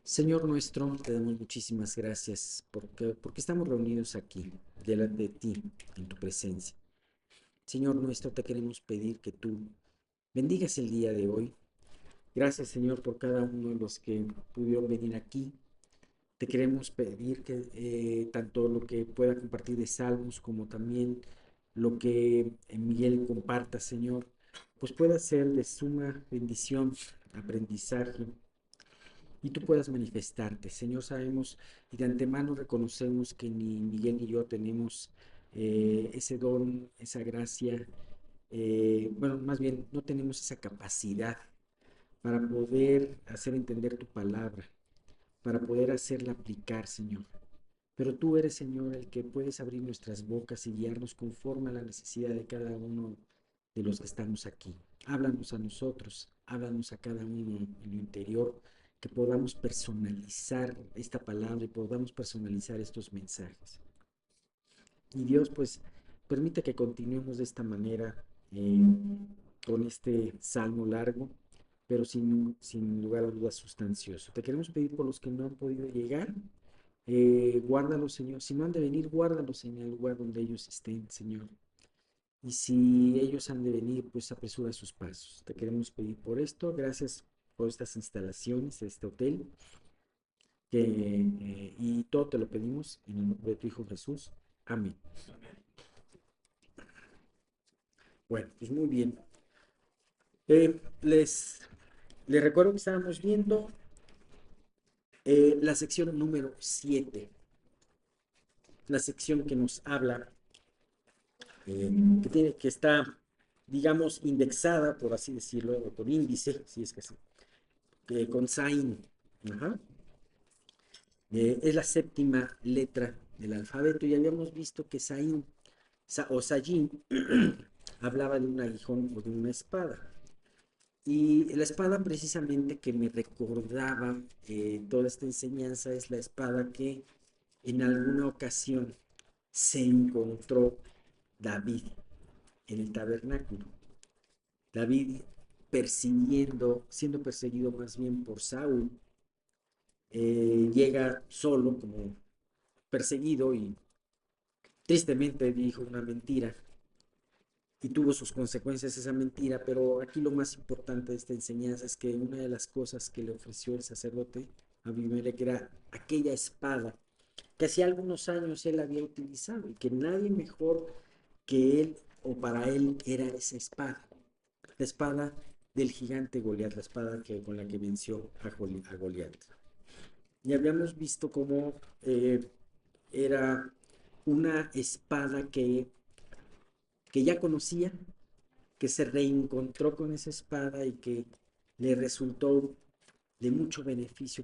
Señor nuestro, te damos muchísimas gracias porque estamos reunidos aquí, delante de ti, en tu presencia. Señor nuestro, te queremos pedir que tú bendigas el día de hoy. Gracias, Señor, por cada uno de los que pudieron venir aquí. Te queremos pedir que tanto lo que pueda compartir de salmos como también lo que Miguel comparta, Señor, pues pueda ser de suma bendición, aprendizaje y tú puedas manifestarte. Señor, sabemos y de antemano reconocemos que ni Miguel ni yo tenemos ese don, esa gracia, bueno, más bien no tenemos esa capacidad para poder hacer entender tu palabra, para poder hacerla aplicar, Señor. Pero tú eres, Señor, el que puedes abrir nuestras bocas y guiarnos conforme a la necesidad de cada uno de los que estamos aquí. Háblanos a nosotros, háblanos a cada uno en lo interior, que podamos personalizar esta palabra y podamos personalizar estos mensajes. Y Dios, pues, permite que continuemos de esta manera eh, con este salmo largo, pero sin lugar a dudas sustancioso. Te queremos pedir por los que no han podido llegar, guárdalos, Señor. Si no han de venir, guárdalos en el lugar donde ellos estén, Señor. Y si ellos han de venir, pues apresura sus pasos. Te queremos pedir por esto. Gracias por estas instalaciones, este hotel. Y todo te lo pedimos en el nombre de tu Hijo Jesús. Amén. Bueno, pues muy bien. Eh, les, les recuerdo que estábamos viendo la sección número 7, la sección que nos habla, que está, digamos, indexada, por así decirlo, o por índice, si es que sí, con Sain. Ajá. Es la séptima letra del alfabeto y habíamos visto que Sain o Sayin hablaba de un aguijón o de una espada. Y la espada precisamente que me recordaba toda esta enseñanza es la espada que en alguna ocasión se encontró David en el tabernáculo. David persiguiendo, siendo perseguido más bien por Saúl, llega solo como perseguido y tristemente dijo una mentira y tuvo sus consecuencias esa mentira, pero aquí lo más importante de esta enseñanza es que una de las cosas que le ofreció el sacerdote a Abimelech era aquella espada que hacía algunos años él había utilizado y que nadie mejor que él o para él era esa espada, la espada del gigante Goliat, la espada con la que venció a Goliat. Y habíamos visto cómo era una espada que ya conocía, que se reencontró con esa espada y que le resultó de mucho beneficio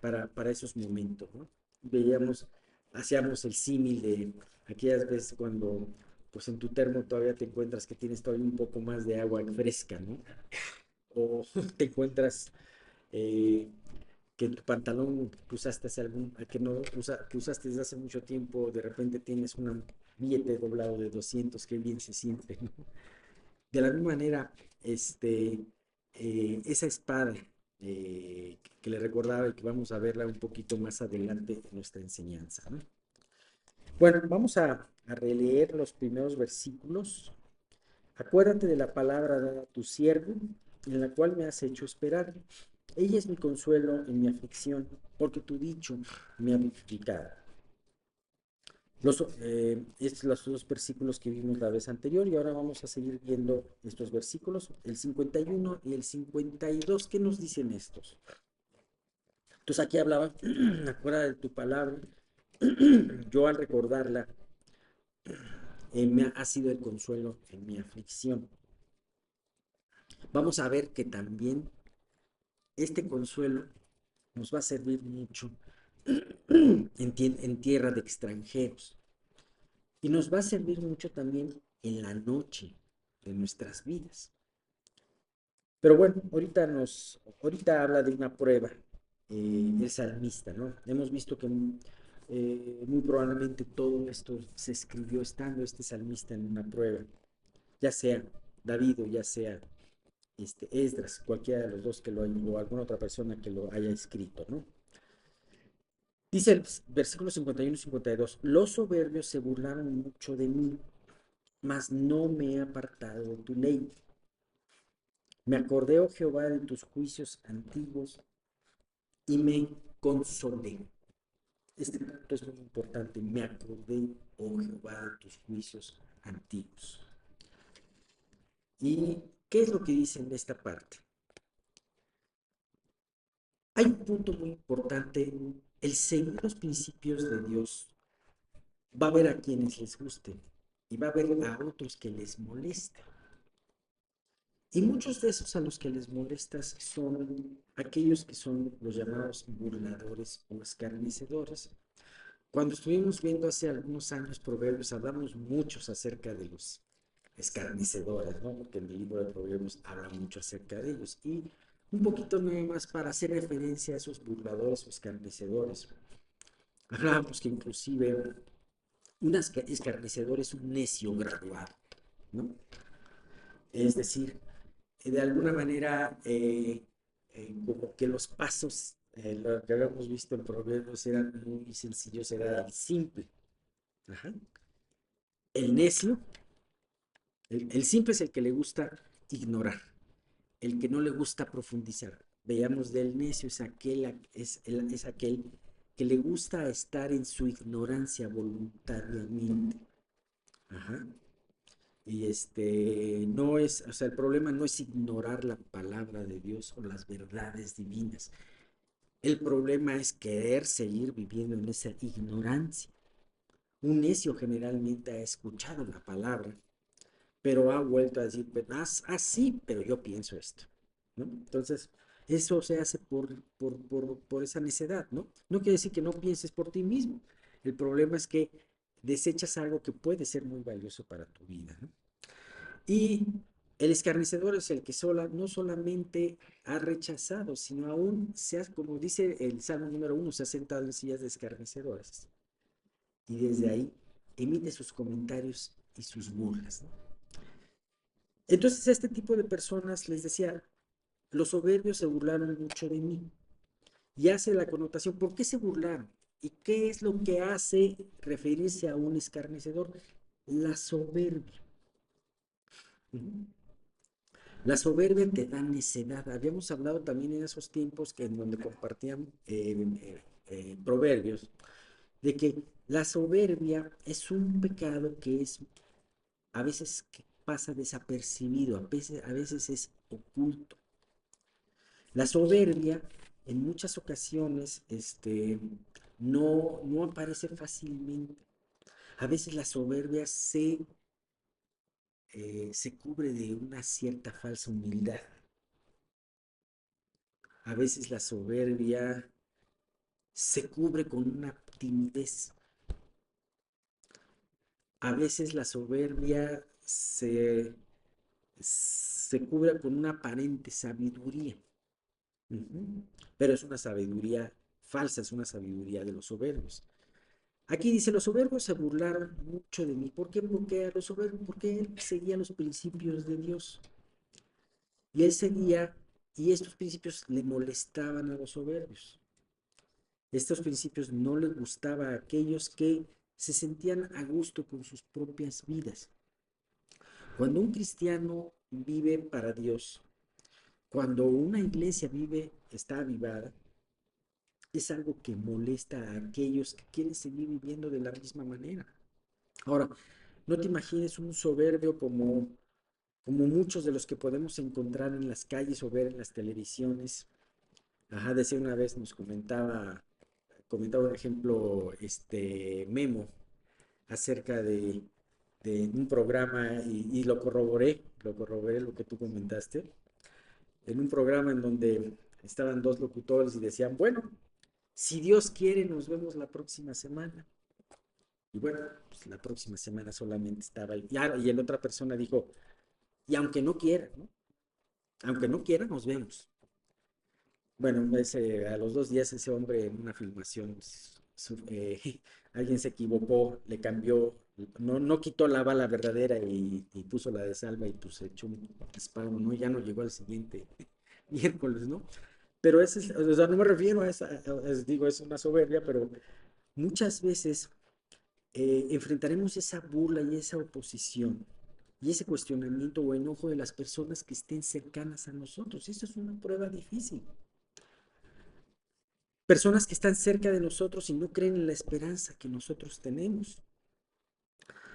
para esos momentos, ¿no? Veíamos, hacíamos el símil de aquellas veces cuando pues en tu termo todavía te encuentras que tienes todavía un poco más de agua fresca, ¿no? O te encuentras eh, que en tu pantalón que usaste hace que no que usaste desde hace mucho tiempo, de repente tienes un billete doblado de 200, que bien se siente, ¿no? De la misma manera, esa espada que le recordaba y que vamos a verla un poquito más adelante en nuestra enseñanza, ¿no? Bueno, vamos a releer los primeros versículos. Acuérdate de la palabra dada a tu siervo, en la cual me has hecho esperar. Ella es mi consuelo en mi aflicción, porque tu dicho me ha vivificado. Estos son los dos versículos que vimos la vez anterior y ahora vamos a seguir viendo estos versículos, el 51 y el 52. ¿Qué nos dicen estos? Entonces aquí hablaba, acuerda de tu palabra, yo al recordarla, ha sido el consuelo en mi aflicción. Vamos a ver que también este consuelo nos va a servir mucho en tierra de extranjeros y nos va a servir mucho también en la noche de nuestras vidas. Pero bueno, ahorita habla de una prueba, el salmista, ¿no? Hemos visto que muy probablemente todo esto se escribió estando este salmista en una prueba, ya sea David o ya sea Esdras, cualquiera de los dos que lo haya, o alguna otra persona que lo haya escrito, ¿no? Dice el versículo 51 y 52, los soberbios se burlaron mucho de mí, mas no me he apartado de tu ley. Me acordé, oh Jehová, de tus juicios antiguos y me consolé. Este punto es muy importante. Me acordé, oh Jehová, de tus juicios antiguos. ¿Y qué es lo que dice en esta parte? Hay un punto muy importante. El seguir los principios de Dios va a haber a quienes les guste y va a haber a otros que les moleste. Y muchos de esos a los que les molestas son aquellos que son los llamados burladores o escarnecedores. Cuando estuvimos viendo hace algunos años Proverbios, hablamos muchos acerca de los escarnecedores, ¿no? Porque en el libro de Proverbios habla mucho acerca de ellos. Y un poquito nada más para hacer referencia a esos burladores o escarnecedores. Hablábamos que inclusive un escarnecedor es un necio graduado, ¿no? Es decir, de alguna manera, como que los pasos, lo que habíamos visto en Proverbios eran muy sencillos, era el simple. Ajá. El necio, el simple es el que le gusta ignorar, el que no le gusta profundizar. Veamos del necio, es aquel que le gusta estar en su ignorancia voluntariamente. Ajá. Y no es, o sea, el problema no es ignorar la palabra de Dios o las verdades divinas. El problema es querer seguir viviendo en esa ignorancia. Un necio generalmente ha escuchado la palabra, pero ha vuelto a decir, pues, sí, pero yo pienso esto, ¿no? Entonces, eso se hace por esa necedad, ¿no? No quiere decir que no pienses por ti mismo. El problema es que desechas algo que puede ser muy valioso para tu vida, ¿no? Y el escarnecedor es el que no solamente ha rechazado, sino aún, como dice el Salmo número 1, se ha sentado en sillas de escarnecedores. Y desde ahí emite sus comentarios y sus burlas, ¿no? Entonces a este tipo de personas les decía, los soberbios se burlaron mucho de mí. Y hace la connotación, ¿por qué se burlaron? ¿Y qué es lo que hace referirse a un escarnecedor? La soberbia. Uh-huh. La soberbia te da necedad. Habíamos hablado también en esos tiempos que en donde compartían proverbios, de que la soberbia es un pecado que es a veces que pasa desapercibido, a veces es oculto. La soberbia en muchas ocasiones no aparece fácilmente. A veces la soberbia se cubre de una cierta falsa humildad. A veces la soberbia se cubre con una timidez. A veces la soberbia se cubre con una aparente sabiduría. Uh-huh. Pero es una sabiduría falsa, es una sabiduría de los soberbios. Aquí dice, los soberbios se burlaron mucho de mí. ¿Por qué? Porque él seguía los principios de Dios. Y él seguía, y estos principios le molestaban a los soberbios. Estos principios no les gustaba a aquellos que se sentían a gusto con sus propias vidas. Cuando un cristiano vive para Dios, cuando una iglesia está avivada, es algo que molesta a aquellos que quieren seguir viviendo de la misma manera. Ahora, no te imagines un soberbio como muchos de los que podemos encontrar en las calles o ver en las televisiones. Ajá, decía una vez, comentaba un ejemplo, Memo, acerca de un programa y lo corroboré lo que tú comentaste, en un programa en donde estaban dos locutores y decían, bueno, si Dios quiere, nos vemos la próxima semana. Y bueno, pues la próxima semana solamente estaba ahí. Y la otra persona dijo, y aunque no quiera, ¿no? Aunque no quiera, nos vemos. Bueno, a los 2 días ese hombre en una filmación alguien se equivocó, le cambió, no quitó la bala verdadera y puso la de salva y pues echó un disparo, ¿no? Ya no llegó al siguiente miércoles, ¿no? Pero ese es, o sea, no me refiero a esa, digo, es una soberbia, pero muchas veces enfrentaremos esa burla y esa oposición y ese cuestionamiento o enojo de las personas que estén cercanas a nosotros. Eso es una prueba difícil. Personas que están cerca de nosotros y no creen en la esperanza que nosotros tenemos.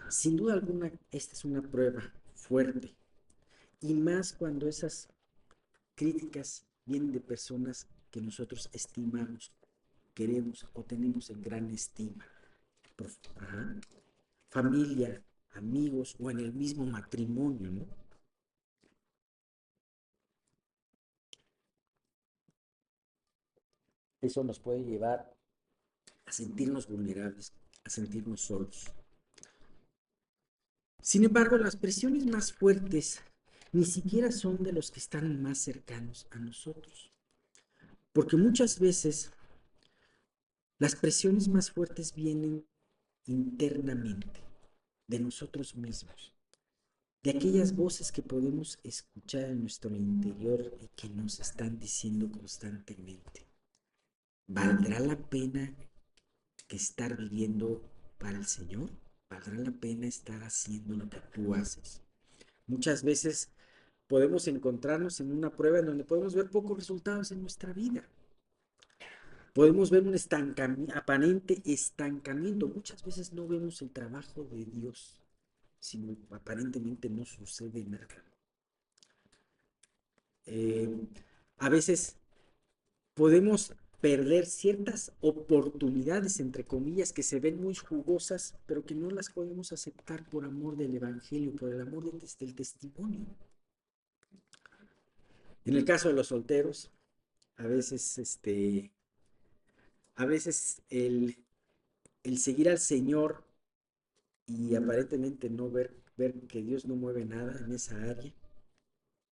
Sin duda alguna, esta es una prueba fuerte. Y más cuando esas críticas vienen de personas que nosotros estimamos, queremos o tenemos en gran estima. Ajá. Familia, amigos o en el mismo matrimonio, ¿no? Eso nos puede llevar a sentirnos vulnerables, a sentirnos solos. Sin embargo, las presiones más fuertes ni siquiera son de los que están más cercanos a nosotros, porque muchas veces las presiones más fuertes vienen internamente, de nosotros mismos, de aquellas voces que podemos escuchar en nuestro interior y que nos están diciendo constantemente, ¿valdrá la pena que estar viviendo para el Señor? ¿Valdrá la pena estar haciendo lo que tú haces? Muchas veces podemos encontrarnos en una prueba en donde podemos ver pocos resultados en nuestra vida. Podemos ver un aparente estancamiento. Muchas veces no vemos el trabajo de Dios, sino aparentemente no sucede nada. Eh, a veces podemos perder ciertas oportunidades, entre comillas, que se ven muy jugosas, pero que no las podemos aceptar por amor del Evangelio, por el amor del testimonio. En el caso de los solteros, a veces, a veces el seguir al Señor y aparentemente no ver que Dios no mueve nada en esa área,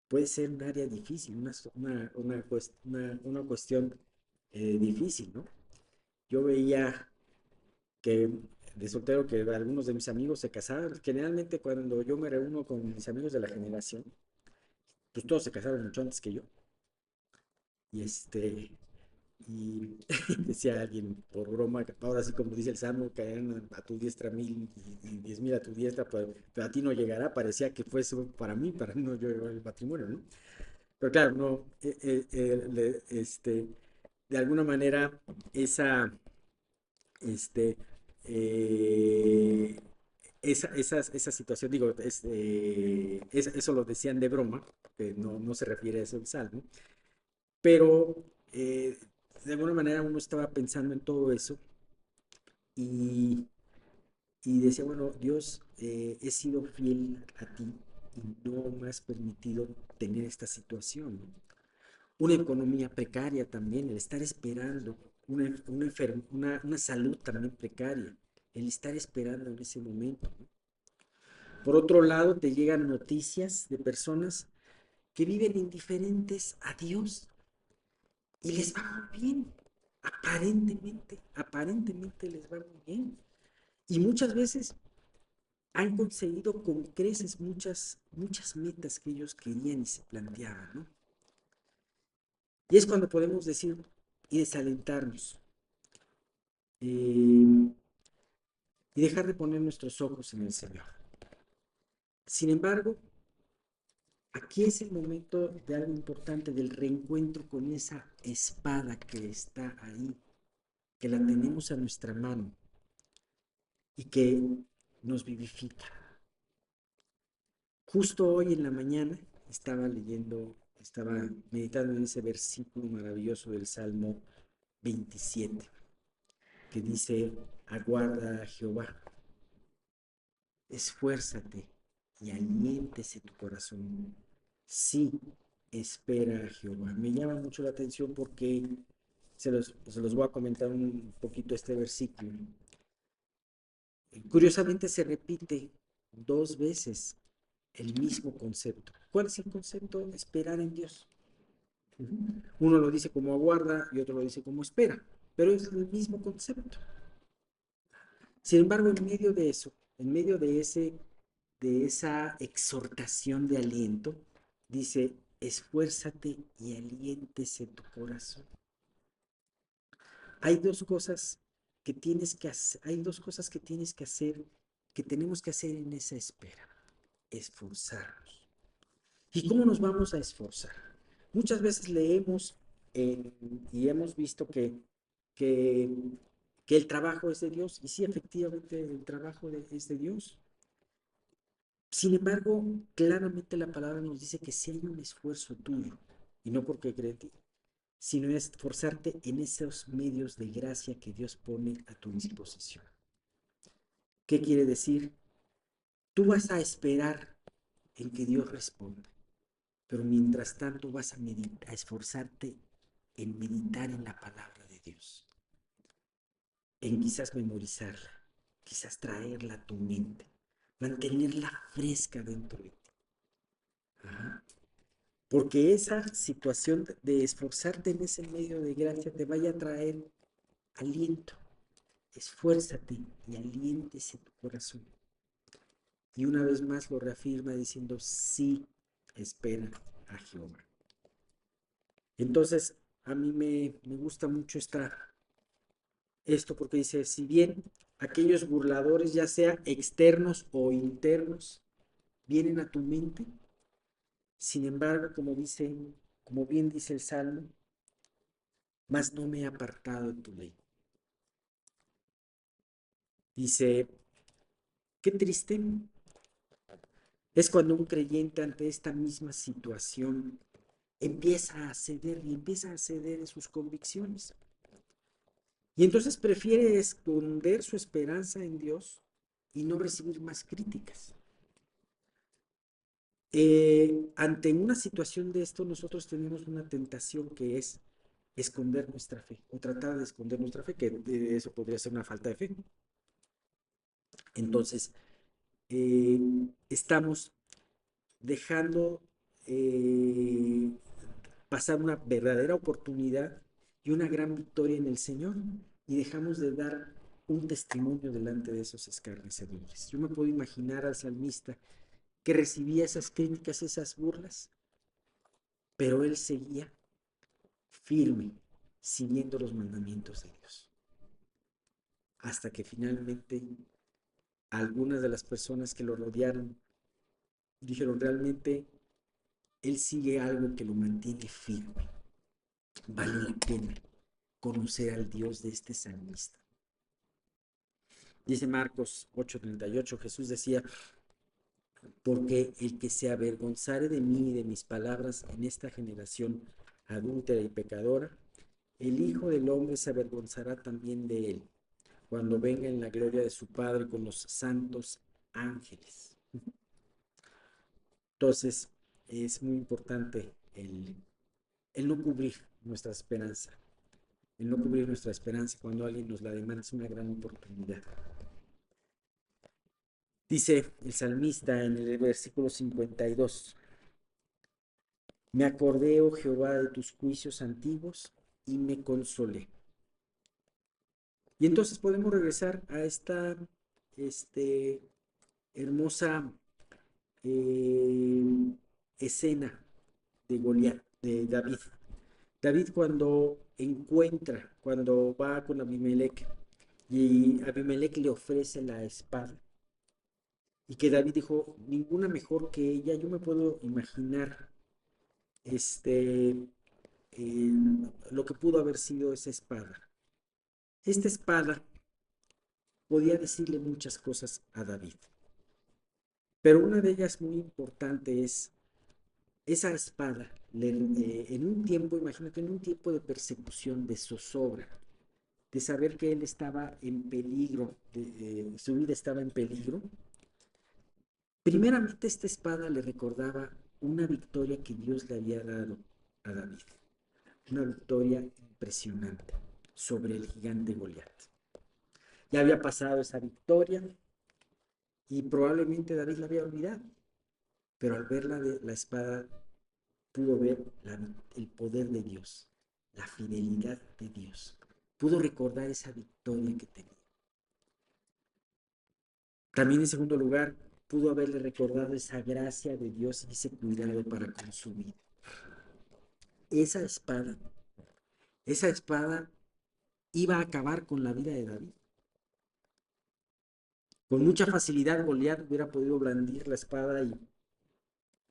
puede ser un área difícil, una cuestión difícil, ¿no? Yo veía que de soltero que algunos de mis amigos se casaron. Generalmente cuando yo me reúno con mis amigos de la generación, pues todos se casaron mucho antes que yo. Y y decía alguien por broma, ahora sí como dice el Salmo, caerán a tu diestra 1000 y 10,000 a tu diestra, pero a ti no llegará, parecía que fuese para mí, para no yo el matrimonio, ¿no? Pero claro, no, de alguna manera esa, este, eh, esa situación, digo, eso lo decían de broma, que no se refiere a eso el Salmo, pero de alguna manera uno estaba pensando en todo eso y, y decía, bueno, Dios, he sido fiel a ti y no me has permitido tener esta situación, ¿no? Una economía precaria también, el estar esperando, una salud también precaria, el estar esperando en ese momento, ¿no? Por otro lado, te llegan noticias de personas que viven indiferentes a Dios y les va muy bien, aparentemente les va muy bien. Y muchas veces han conseguido con creces muchas metas que ellos querían y se planteaban, ¿no? Y es cuando podemos decir y desalentarnos y dejar de poner nuestros ojos en el Señor. Sin embargo, aquí es el momento de algo importante, del reencuentro con esa espada que está ahí, que la tenemos a nuestra mano y que nos vivifica. Justo hoy en la mañana estaba meditando en ese versículo maravilloso del Salmo 27, que dice, aguarda a Jehová, esfuérzate y aliéntese tu corazón. Sí, espera a Jehová. Me llama mucho la atención porque se los voy a comentar un poquito este versículo. Curiosamente se repite dos veces el mismo concepto. ¿Cuál es el concepto? Esperar en Dios. Uno lo dice como aguarda y otro lo dice como espera, pero es el mismo concepto. Sin embargo, en medio de eso, en medio de esa exhortación de aliento, dice, esfuérzate y aliéntese tu corazón. Hay dos cosas que tienes que hacer, hay dos cosas que tienes que hacer, que tenemos que hacer en esa espera. Esforzarnos. ¿Y cómo nos vamos a esforzar? Muchas veces leemos y hemos visto que, que el trabajo es de Dios, y sí, efectivamente, el trabajo es de Dios. Sin embargo, claramente la palabra nos dice que si hay un esfuerzo tuyo, y no porque cree en ti, sino esforzarte en esos medios de gracia que Dios pone a tu disposición. ¿Qué quiere decir? Tú vas a esperar en que Dios responda, pero mientras tanto vas a esforzarte en meditar en la palabra de Dios, en quizás memorizarla, quizás traerla a tu mente, mantenerla fresca dentro de ti. Ajá. Porque esa situación de esforzarte en ese medio de gracia te vaya a traer aliento. Esfuérzate y aliéntese tu corazón. Y una vez más lo reafirma diciendo, sí, espera a Jehová. Entonces, a mí me gusta mucho esto porque dice, si bien aquellos burladores, ya sea externos o internos, vienen a tu mente, sin embargo, como bien dice el Salmo, mas no me he apartado de tu ley. Dice, qué triste es cuando un creyente ante esta misma situación empieza a ceder y empieza a ceder en sus convicciones. Y entonces prefiere esconder su esperanza en Dios y no recibir más críticas. Ante una situación de esto, nosotros tenemos una tentación que es esconder nuestra fe o tratar de esconder nuestra fe, que eso podría ser una falta de fe. Entonces, estamos dejando pasar una verdadera oportunidad y una gran victoria en el Señor, y dejamos de dar un testimonio delante de esos escarnecedores. Yo me puedo imaginar al salmista que recibía esas críticas, esas burlas, pero él seguía firme, siguiendo los mandamientos de Dios, hasta que finalmente algunas de las personas que lo rodearon dijeron, realmente él sigue algo que lo mantiene firme. Vale la pena conocer al Dios de este salmista. Dice Marcos 8:38, Jesús decía, porque el que se avergonzare de mí y de mis palabras en esta generación adúltera y pecadora, el Hijo del Hombre se avergonzará también de él, cuando venga en la gloria de su Padre con los santos ángeles. Entonces, es muy importante el no cubrir nuestra esperanza. El no cubrir nuestra esperanza cuando alguien nos la demanda es una gran oportunidad. Dice el salmista en el versículo 52, me acordé, oh Jehová, de tus juicios antiguos y me consolé. Y entonces podemos regresar a esta este, hermosa eh, escena de Goliat, de David. David cuando va con Abimelech y Abimelech le ofrece la espada, y que David dijo, ninguna mejor que ella, yo me puedo imaginar este, eh, lo que pudo haber sido esa espada. Esta espada podía decirle muchas cosas a David, pero una de ellas muy importante es esa espada, en un tiempo, imagínate, en un tiempo de persecución, de zozobra, de saber que él estaba en peligro, su vida estaba en peligro. Primeramente, esta espada le recordaba una victoria que Dios le había dado a David, una victoria impresionante sobre el gigante Goliat. Ya había pasado esa victoria y probablemente David la había olvidado, pero al ver la espada pudo ver el poder de Dios, la fidelidad de Dios, pudo recordar esa victoria que tenía. También en segundo lugar, pudo haberle recordado esa gracia de Dios y ese cuidado para con su vida. Esa espada, esa espada iba a acabar con la vida de David. Con mucha facilidad Goliat hubiera podido blandir la espada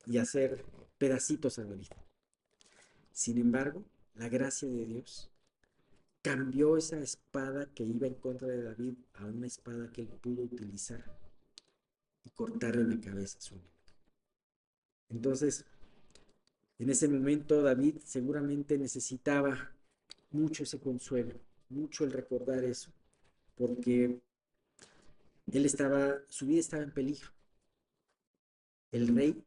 y hacer pedacitos a David. Sin embargo, la gracia de Dios cambió esa espada que iba en contra de David a una espada que él pudo utilizar y cortarle la cabeza a su enemigo. Entonces, en ese momento David seguramente necesitaba mucho ese consuelo, mucho el recordar eso, porque su vida estaba en peligro. El rey,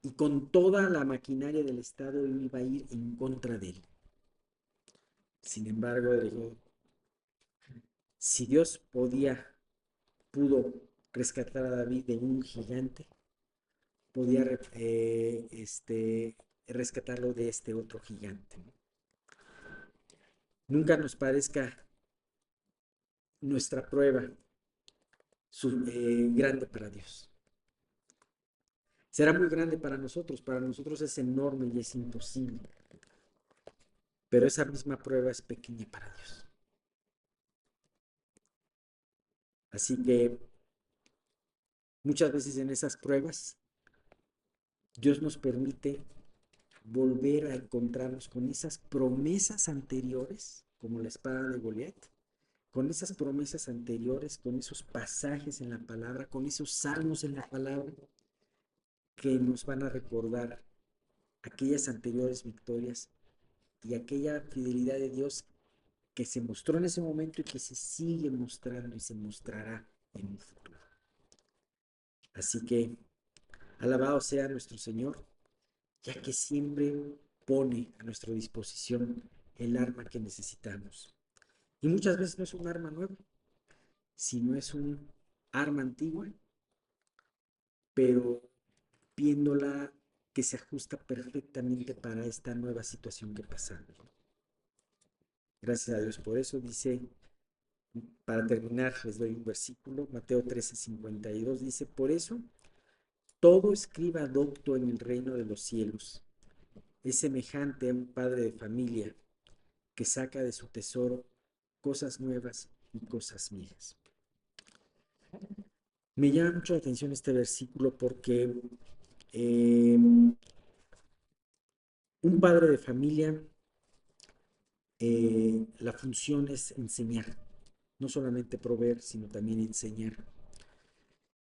y con toda la maquinaria del Estado iba a ir en contra de él. Sin embargo, dijo, si Dios pudo rescatar a David de un gigante, podía rescatarlo de este otro gigante. Nunca nos parezca nuestra prueba grande para Dios. Será muy grande para nosotros es enorme y es imposible, pero esa misma prueba es pequeña para Dios. Así que muchas veces en esas pruebas Dios nos permite volver a encontrarnos con esas promesas anteriores, como la espada de Goliat, con esas promesas anteriores, con esos pasajes en la palabra, con esos salmos en la palabra, que nos van a recordar aquellas anteriores victorias y aquella fidelidad de Dios que se mostró en ese momento y que se sigue mostrando y se mostrará en el futuro. Así que alabado sea nuestro Señor, ya que siempre pone a nuestra disposición el arma que necesitamos. Y muchas veces no es un arma nueva, sino es un arma antigua, pero viéndola que se ajusta perfectamente para esta nueva situación que pasamos. Gracias a Dios por eso. Dice, para terminar, les doy un versículo, Mateo 13:52, dice, por eso, todo escriba docto en el reino de los cielos es semejante a un padre de familia que saca de su tesoro cosas nuevas y cosas viejas. Me llama mucho la atención este versículo porque un padre de familia, la función es enseñar, no solamente proveer, sino también enseñar.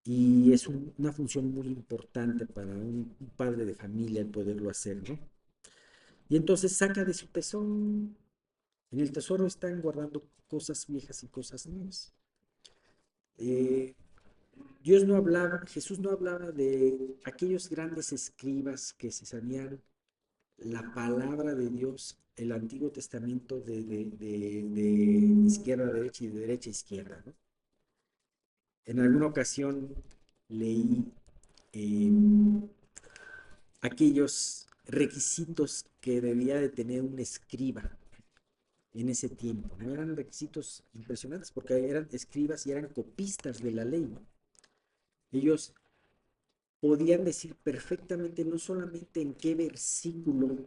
Y es una función muy importante para un padre de familia el poderlo hacer, ¿no? Y entonces saca de su tesoro. En el tesoro están guardando cosas viejas y cosas nuevas. Eh, Jesús no hablaba de aquellos grandes escribas que se sabían la palabra de Dios, el Antiguo Testamento de izquierda a derecha y de derecha a izquierda, ¿no? En alguna ocasión leí eh, aquellos requisitos que debía de tener un escriba en ese tiempo, ¿no? Eran requisitos impresionantes porque eran escribas y eran copistas de la ley, ¿no? Ellos podían decir perfectamente no solamente en qué versículo,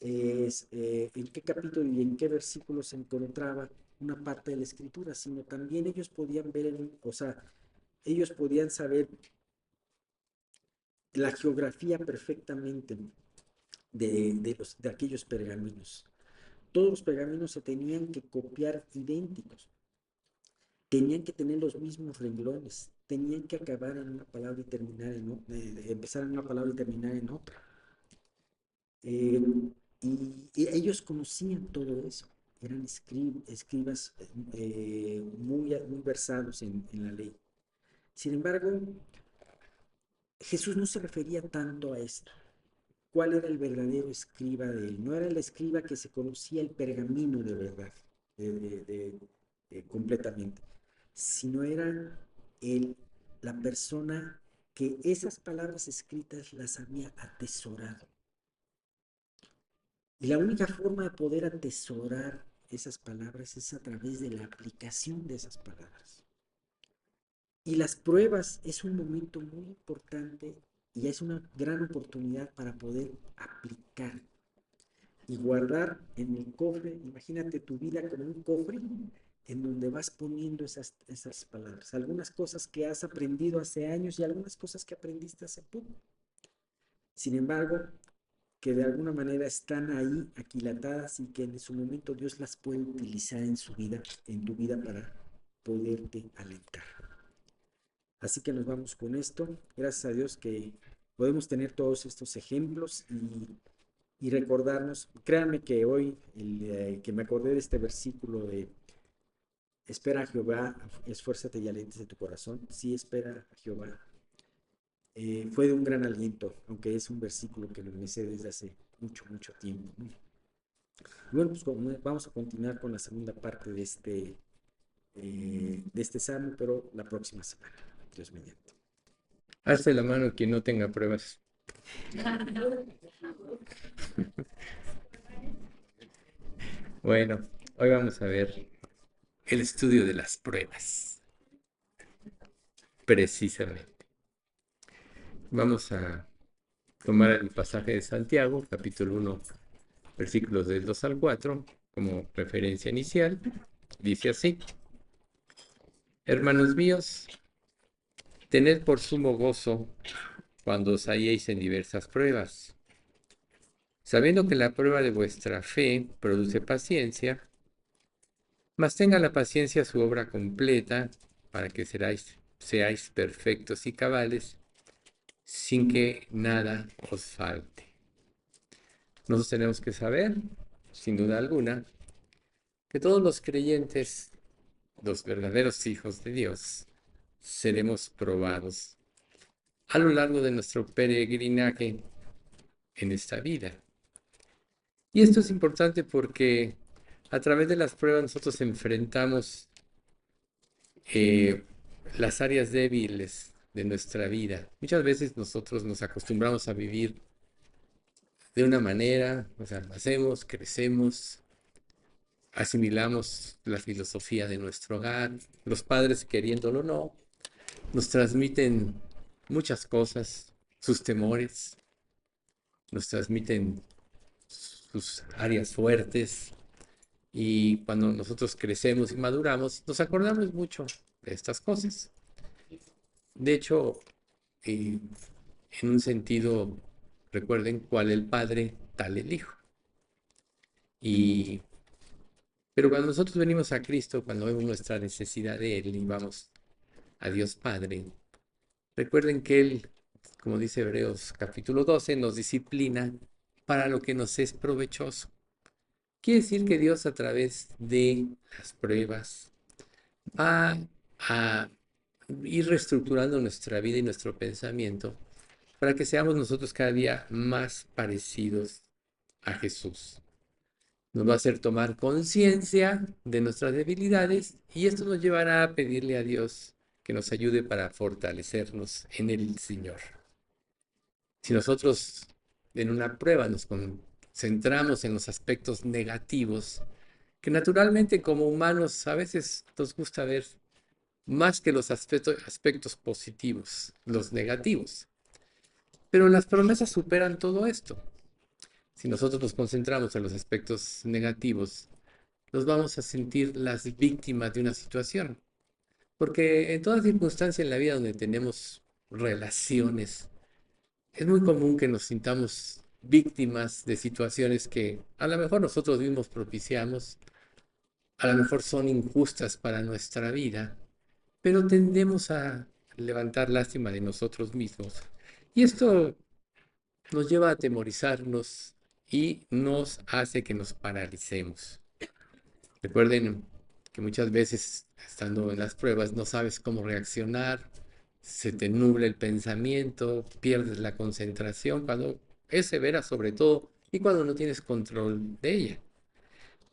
en qué capítulo y en qué versículo se encontraba una parte de la escritura, sino también ellos podían ver, o sea, ellos podían saber la geografía perfectamente de aquellos pergaminos. Todos los pergaminos se tenían que copiar idénticos, tenían que tener los mismos renglones, tenían que acabar en una palabra y terminar en otra, empezar en una palabra y terminar en otra. Eh, y ellos conocían todo eso, eran escribas muy versados en la ley. Sin embargo, Jesús no se refería tanto a esto. ¿Cuál era el verdadero escriba de él? No era el escriba que se conocía el pergamino de verdad, completamente, sino era el, la persona que esas palabras escritas las había atesorado. Y la única forma de poder atesorar esas palabras es a través de la aplicación de esas palabras. Y las pruebas es un momento muy importante y es una gran oportunidad para poder aplicar y guardar en el cofre. Imagínate tu vida como un cofre en donde vas poniendo esas palabras. Algunas cosas que has aprendido hace años y algunas cosas que aprendiste hace poco. Sin embargo, que de alguna manera están ahí aquilatadas y que en su momento Dios las puede utilizar en su vida, en tu vida para poderte alentar. Así que nos vamos con esto. Gracias a Dios que podemos tener todos estos ejemplos y recordarnos. Créanme que hoy que me acordé de este versículo de espera a Jehová, esfuérzate y aléntate tu corazón. Sí, espera a Jehová. Fue de un gran aliento, aunque es un versículo que me sé desde hace mucho, mucho tiempo, ¿no? Y bueno, pues vamos a continuar con la segunda parte de este salmo, pero la próxima semana, Dios mediante. Alce la mano quien no tenga pruebas. Bueno, hoy vamos a ver el estudio de las pruebas, precisamente. Vamos a tomar el pasaje de Santiago, capítulo 1, versículos del 2 al 4, como referencia inicial. Dice así: Hermanos míos, tened por sumo gozo cuando os halléis en diversas pruebas, sabiendo que la prueba de vuestra fe produce paciencia, mas tenga la paciencia su obra completa, para que seáis perfectos y cabales, sin que nada os falte. Nosotros tenemos que saber, sin duda alguna, que todos los creyentes, los verdaderos hijos de Dios, seremos probados a lo largo de nuestro peregrinaje en esta vida. Y esto es importante porque a través de las pruebas nosotros enfrentamos eh, las áreas débiles de nuestra vida. Muchas veces nosotros nos acostumbramos a vivir de una manera, o sea, nacemos, crecemos, asimilamos la filosofía de nuestro hogar, los padres, queriéndolo o no, nos transmiten muchas cosas, sus temores, nos transmiten sus áreas fuertes, y cuando nosotros crecemos y maduramos, nos acordamos mucho de estas cosas. De hecho, en un sentido, recuerden, cuál el padre, tal el hijo. Y, pero cuando nosotros venimos a Cristo, cuando vemos nuestra necesidad de Él y vamos a Dios Padre, recuerden que Él, como dice Hebreos capítulo 12, nos disciplina para lo que nos es provechoso. Quiere decir que Dios, a través de las pruebas, va a ir reestructurando nuestra vida y nuestro pensamiento para que seamos nosotros cada día más parecidos a Jesús. Nos va a hacer tomar conciencia de nuestras debilidades, y esto nos llevará a pedirle a Dios que nos ayude para fortalecernos en el Señor. Si nosotros en una prueba nos concentramos en los aspectos negativos, que naturalmente como humanos a veces nos gusta ver más que los aspectos positivos, los negativos. Pero las promesas superan todo esto. Si nosotros nos concentramos en los aspectos negativos, nos vamos a sentir las víctimas de una situación. Porque en toda circunstancia en la vida donde tenemos relaciones, es muy común que nos sintamos víctimas de situaciones que a lo mejor nosotros mismos propiciamos, a lo mejor son injustas para nuestra vida, pero tendemos a levantar lástima de nosotros mismos. Y esto nos lleva a atemorizarnos y nos hace que nos paralicemos. Recuerden que muchas veces, estando en las pruebas, no sabes cómo reaccionar, se te nubla el pensamiento, pierdes la concentración, cuando es severa sobre todo y cuando no tienes control de ella.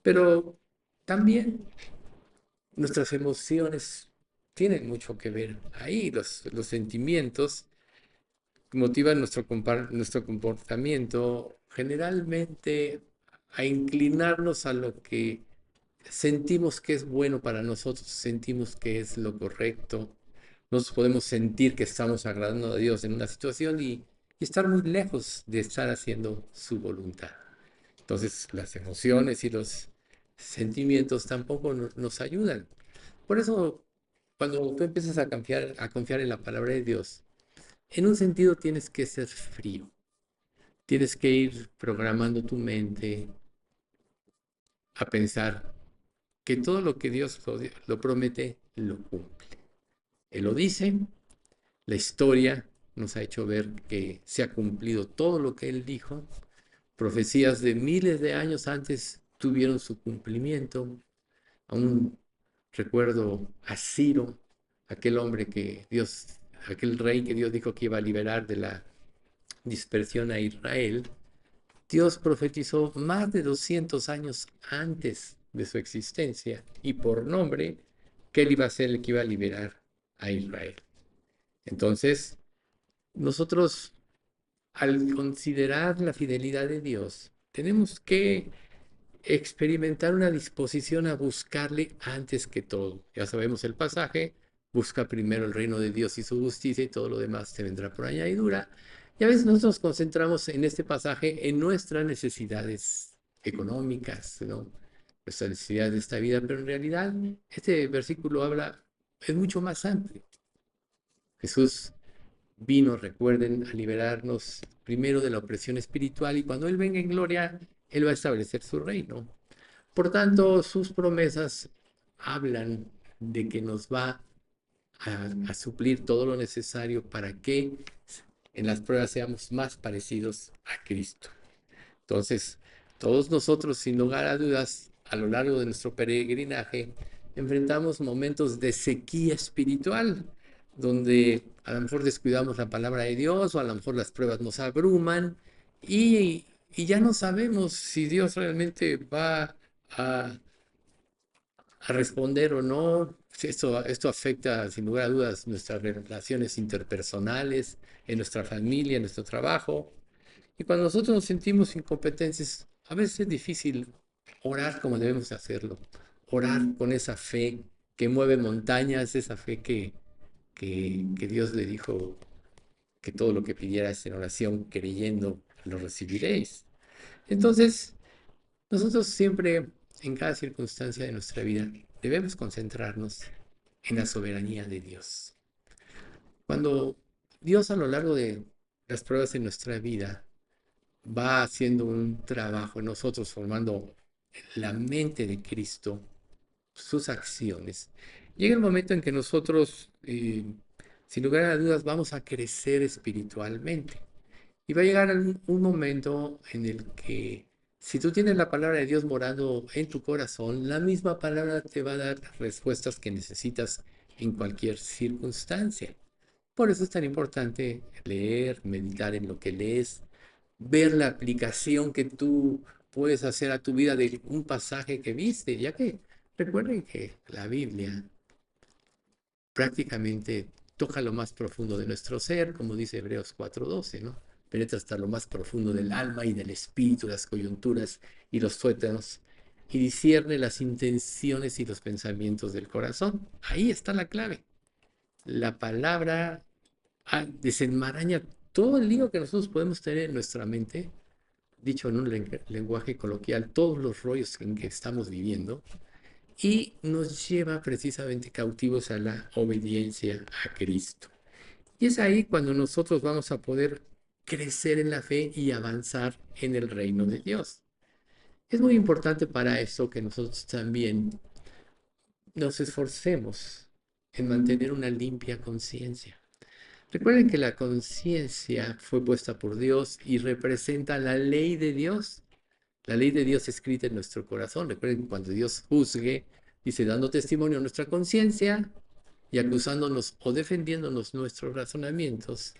Pero también nuestras emociones tienen mucho que ver ahí, los sentimientos motivan nuestro comportamiento generalmente a inclinarnos a lo que sentimos que es bueno para nosotros, sentimos que es lo correcto, Nosotros podemos sentir que estamos agradando a Dios en una situación y estar muy lejos de estar haciendo su voluntad. Entonces, las emociones y los sentimientos tampoco nos ayudan. Por eso, cuando tú empiezas a confiar en la palabra de Dios, en un sentido tienes que ser frío. Tienes que ir programando tu mente a pensar que todo lo que Dios lo promete, lo cumple. Él lo dice, la historia nos ha hecho ver que se ha cumplido todo lo que Él dijo. Profecías de miles de años antes tuvieron su cumplimiento. Aún recuerdo a Ciro, aquel hombre que Dios, aquel rey que Dios dijo que iba a liberar de la dispersión a Israel. Dios profetizó más de 200 años antes de su existencia y por nombre que él iba a ser el que iba a liberar a Israel. Entonces, nosotros al considerar la fidelidad de Dios, tenemos que experimentar una disposición a buscarle antes que todo. Ya sabemos el pasaje, busca primero el reino de Dios y su justicia y todo lo demás te vendrá por añadidura. Y a veces nosotros nos concentramos en este pasaje en nuestras necesidades económicas, ¿no? Nuestras necesidades de esta vida, pero en realidad este versículo habla, es mucho más amplio. Jesús vino, recuerden, a liberarnos primero de la opresión espiritual y cuando Él venga en gloria, Él va a establecer su reino. Por tanto, sus promesas hablan de que nos va a suplir todo lo necesario para que en las pruebas seamos más parecidos a Cristo. Entonces, todos nosotros, sin lugar a dudas, a lo largo de nuestro peregrinaje, enfrentamos momentos de sequía espiritual, donde a lo mejor descuidamos la palabra de Dios o a lo mejor las pruebas nos abruman y ya no sabemos si Dios realmente va a, a responder o no. Esto afecta sin lugar a dudas nuestras relaciones interpersonales, en nuestra familia, en nuestro trabajo. Y cuando nosotros nos sentimos incompetentes, a veces es difícil orar como debemos hacerlo. Orar con esa fe que mueve montañas, esa fe que Dios le dijo que todo lo que pidierais en oración, creyendo, lo recibiréis. Entonces, nosotros siempre, en cada circunstancia de nuestra vida, debemos concentrarnos en la soberanía de Dios. Cuando Dios a lo largo de las pruebas de nuestra vida va haciendo un trabajo en nosotros, formando la mente de Cristo, sus acciones, llega el momento en que nosotros, sin lugar a dudas, vamos a crecer espiritualmente. Y va a llegar un momento en el que si tú tienes la palabra de Dios morando en tu corazón, la misma palabra te va a dar las respuestas que necesitas en cualquier circunstancia. Por eso es tan importante leer, meditar en lo que lees, ver la aplicación que tú puedes hacer a tu vida de un pasaje que viste, ya que recuerden que la Biblia prácticamente toca lo más profundo de nuestro ser, como dice Hebreos 4:12, ¿no? Penetra hasta lo más profundo del alma y del espíritu, las coyunturas y los tuétanos, y discierne las intenciones y los pensamientos del corazón. Ahí está la clave. La palabra desenmaraña todo el lío que nosotros podemos tener en nuestra mente, dicho en un lenguaje coloquial, todos los rollos en que estamos viviendo, y nos lleva precisamente cautivos a la obediencia a Cristo. Y es ahí cuando nosotros vamos a poder crecer en la fe y avanzar en el reino de Dios. Es muy importante para eso que nosotros también nos esforcemos en mantener una limpia conciencia. Recuerden que la conciencia fue puesta por Dios y representa la ley de Dios. La ley de Dios escrita en nuestro corazón. Recuerden que cuando Dios juzgue, dice, dando testimonio a nuestra conciencia y acusándonos o defendiéndonos nuestros razonamientos,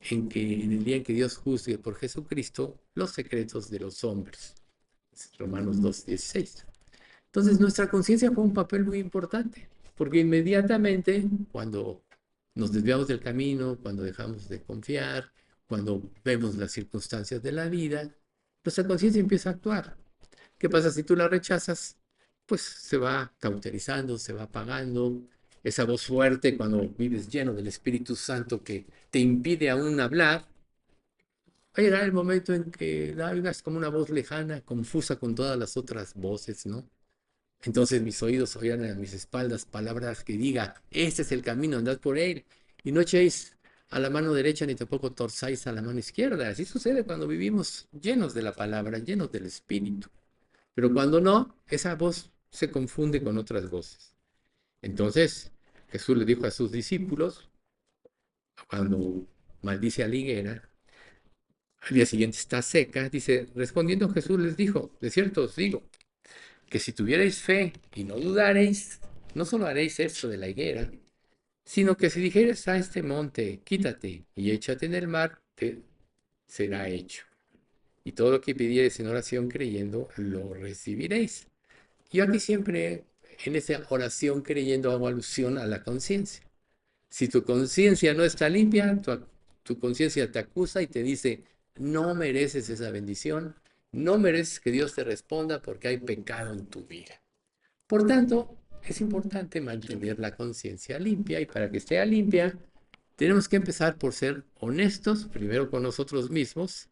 en que en el día en que Dios juzgue por Jesucristo los secretos de los hombres. Romanos 2:16. Entonces nuestra conciencia juega un papel muy importante, porque inmediatamente cuando nos desviamos del camino, cuando dejamos de confiar, cuando vemos las circunstancias de la vida, nuestra conciencia empieza a actuar. ¿Qué pasa si tú la rechazas? Pues se va cauterizando, se va apagando esa voz fuerte cuando vives lleno del Espíritu Santo que te impide aún hablar, va a llegar el momento en que la oigas como una voz lejana, confusa con todas las otras voces, ¿no? Entonces mis oídos oirán a mis espaldas palabras que diga, este es el camino, andad por él, y no echéis a la mano derecha ni tampoco torzáis a la mano izquierda. Así sucede cuando vivimos llenos de la palabra, llenos del Espíritu. Pero cuando no, esa voz se confunde con otras voces. Entonces Jesús le dijo a sus discípulos, cuando maldice a la higuera, al día siguiente está seca, dice, respondiendo Jesús les dijo, de cierto os digo, que si tuvierais fe y no dudareis, no solo haréis esto de la higuera, sino que si dijeres a este monte, quítate y échate en el mar, te será hecho. Y todo lo que pidiereis en oración creyendo, lo recibiréis. Yo aquí siempre, en esa oración creyendo, hago alusión a la conciencia. Si tu conciencia no está limpia, tu conciencia te acusa y te dice, no mereces esa bendición, no mereces que Dios te responda porque hay pecado en tu vida. Por tanto, es importante mantener la conciencia limpia y para que esté limpia, tenemos que empezar por ser honestos, primero con nosotros mismos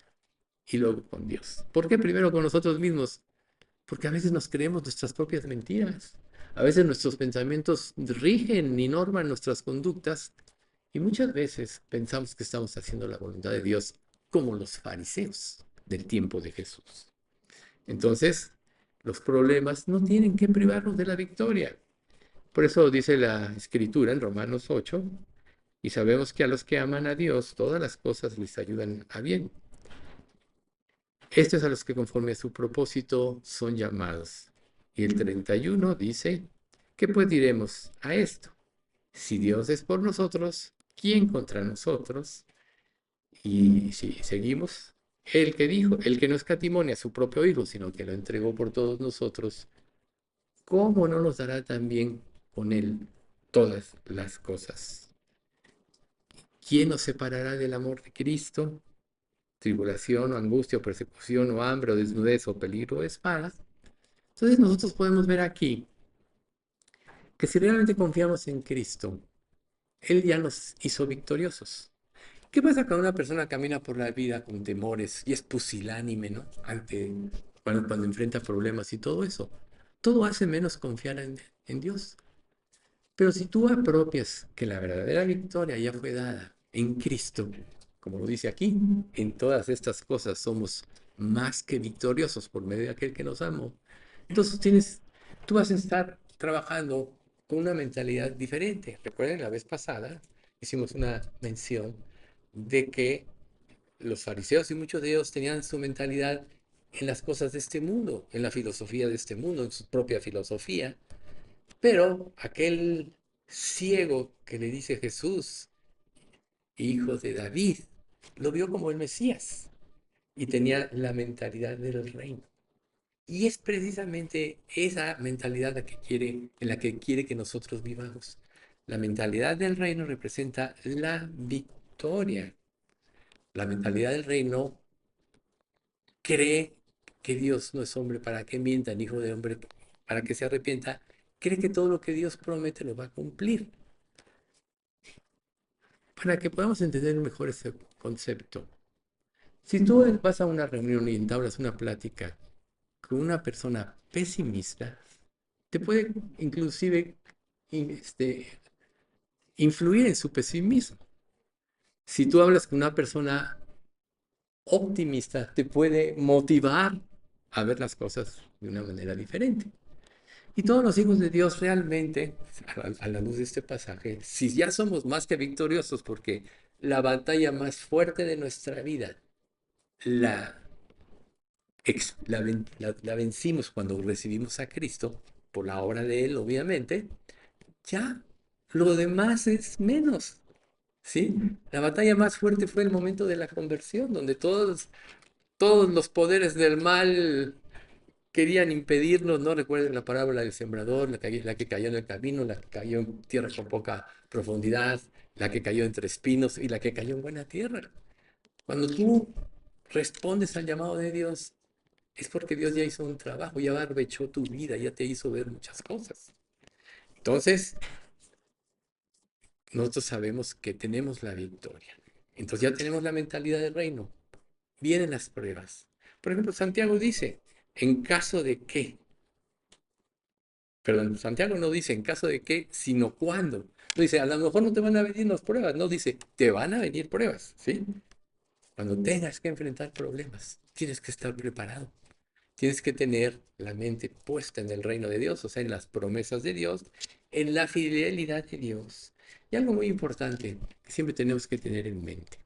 y luego con Dios. ¿Por qué primero con nosotros mismos? Porque a veces nos creemos nuestras propias mentiras. A veces nuestros pensamientos rigen y norman nuestras conductas y muchas veces pensamos que estamos haciendo la voluntad de Dios como los fariseos del tiempo de Jesús. Entonces, los problemas no tienen que privarnos de la victoria. Por eso dice la Escritura en Romanos 8, y sabemos que a los que aman a Dios, todas las cosas les ayudan a bien. Estos a los que conforme a su propósito son llamados. Y el 31 dice, ¿qué pues diremos a esto? Si Dios es por nosotros, ¿quién contra nosotros? Y si seguimos, el que dijo, el que no escatimó a su propio Hijo, sino que lo entregó por todos nosotros, ¿cómo no nos dará también con él todas las cosas? ¿Quién nos separará del amor de Cristo? Tribulación o angustia o persecución o hambre o desnudez o peligro o espada. Entonces nosotros podemos ver aquí que si realmente confiamos en Cristo, Él ya nos hizo victoriosos. ¿Qué pasa cuando una persona camina por la vida con temores y es pusilánime, ¿no? Cuando enfrenta problemas y todo eso. Todo hace menos confiar en Dios. Pero si tú apropias que la verdadera victoria ya fue dada en Cristo, como lo dice aquí, en todas estas cosas somos más que victoriosos por medio de aquel que nos amó. Entonces tú vas a estar trabajando con una mentalidad diferente. Recuerden, la vez pasada hicimos una mención de que los fariseos y muchos de ellos tenían su mentalidad en las cosas de este mundo, en la filosofía de este mundo, en su propia filosofía. Pero aquel ciego que le dice Jesús, hijo de David, lo vio como el Mesías y tenía la mentalidad del reino. Y es precisamente esa mentalidad en la que quiere que nosotros vivamos. La mentalidad del reino representa la victoria. La mentalidad del reino cree que Dios no es hombre para que mienta, ni hijo de hombre para que se arrepienta. Cree que todo lo que Dios promete lo va a cumplir. Para que podamos entender mejor ese concepto. Si tú vas a una reunión y entablas una plática con una persona pesimista, te puede inclusive influir en su pesimismo. Si tú hablas con una persona optimista, te puede motivar a ver las cosas de una manera diferente. Y todos los hijos de Dios realmente, a la luz de este pasaje, si ya somos más que victoriosos, porque la batalla más fuerte de nuestra vida la, la vencimos cuando recibimos a Cristo, por la obra de Él, obviamente, ya lo demás es menos, ¿sí? La batalla más fuerte fue el momento de la conversión, donde todos los poderes del mal querían impedirnos, ¿no? Recuerden la parábola del sembrador, la que cayó en el camino, la que cayó en tierra con poca profundidad, la que cayó entre espinos y la que cayó en buena tierra. Cuando tú respondes al llamado de Dios, es porque Dios ya hizo un trabajo, ya barbechó tu vida, ya te hizo ver muchas cosas. Entonces, nosotros sabemos que tenemos la victoria. Entonces ya tenemos la mentalidad del reino. Vienen las pruebas. Por ejemplo, Santiago dice, en caso de qué. Perdón, Santiago no dice en caso de qué, sino cuándo. No dice, a lo mejor no te van a venir las pruebas. No dice, te van a venir pruebas, ¿sí? Cuando tengas que enfrentar problemas, tienes que estar preparado. Tienes que tener la mente puesta en el reino de Dios, o sea, en las promesas de Dios, en la fidelidad de Dios. Y algo muy importante que siempre tenemos que tener en mente.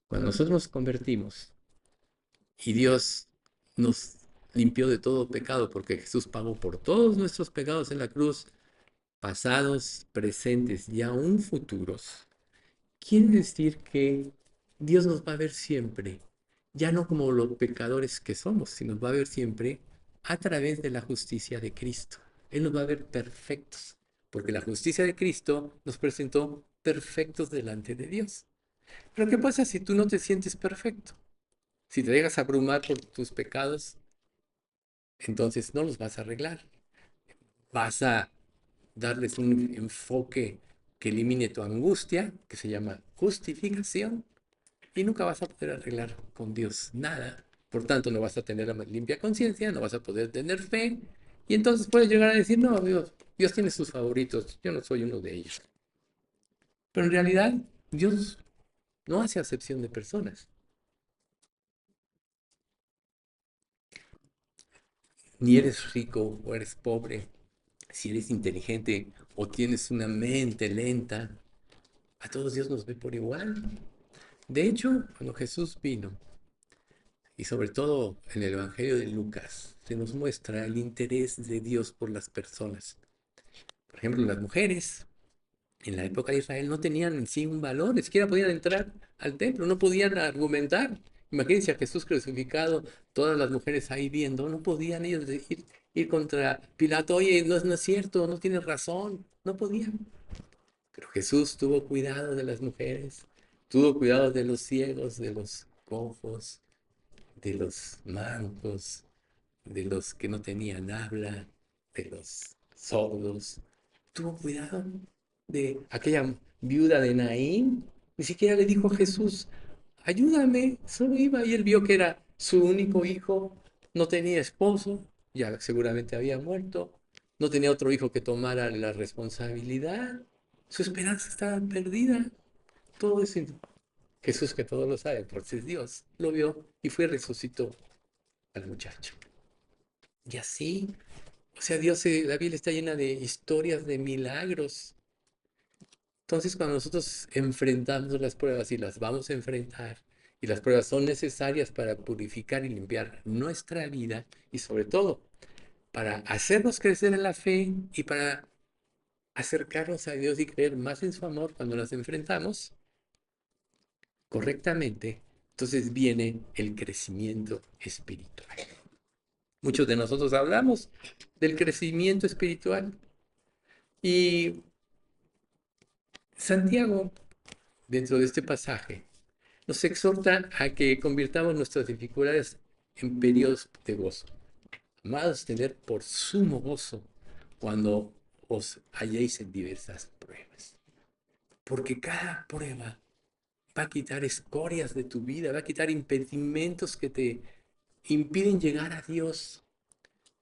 Cuando nosotros nos convertimos y Dios nos limpió de todo pecado, porque Jesús pagó por todos nuestros pecados en la cruz, pasados, presentes y aún futuros, quiere decir que Dios nos va a ver siempre, ya no como los pecadores que somos, sino nos va a ver siempre a través de la justicia de Cristo. Él nos va a ver perfectos, porque la justicia de Cristo nos presentó perfectos delante de Dios. Pero ¿qué pasa si tú no te sientes perfecto? Si te dejas abrumar por tus pecados, entonces no los vas a arreglar. Vas a darles un enfoque que elimine tu angustia, que se llama justificación, y nunca vas a poder arreglar con Dios nada. Por tanto, no vas a tener la limpia conciencia, no vas a poder tener fe, y entonces puedes llegar a decir, no, Dios tiene sus favoritos, yo no soy uno de ellos. Pero en realidad, Dios no hace acepción de personas. Ni eres rico o eres pobre, si eres inteligente o tienes una mente lenta, a todos Dios nos ve por igual. De hecho, cuando Jesús vino, y sobre todo en el Evangelio de Lucas, se nos muestra el interés de Dios por las personas. Por ejemplo, las mujeres en la época de Israel no tenían en sí un valor, ni siquiera podían entrar al templo, no podían argumentar. Imagínense a Jesús crucificado, todas las mujeres ahí viendo, no podían ellos ir contra Pilato, oye, no es cierto, no tienes razón, no podían. Pero Jesús tuvo cuidado de las mujeres, tuvo cuidado de los ciegos, de los cojos, de los mancos, de los que no tenían habla, de los sordos. Tuvo cuidado de aquella viuda de Naín. Ni siquiera le dijo a Jesús, ayúdame, solo iba. Y él vio que era su único hijo, no tenía esposo, ya seguramente había muerto, no tenía otro hijo que tomara la responsabilidad. Su esperanza estaba perdida. Todo eso, Jesús que todo lo sabe, por ser Dios, lo vio y fue y resucitó al muchacho. Y así, o sea, Dios, la Biblia está llena de historias de milagros. Entonces, cuando nosotros enfrentamos las pruebas y las vamos a enfrentar, y las pruebas son necesarias para purificar y limpiar nuestra vida, y sobre todo para hacernos crecer en la fe y para acercarnos a Dios y creer más en su amor cuando las enfrentamos correctamente, entonces viene el crecimiento espiritual. Muchos de nosotros hablamos del crecimiento espiritual y Santiago, dentro de este pasaje, nos exhorta a que convirtamos nuestras dificultades en periodos de gozo. Amados, tener por sumo gozo cuando os halléis en diversas pruebas. Porque cada prueba va a quitar escorias de tu vida, va a quitar impedimentos que te impiden llegar a Dios.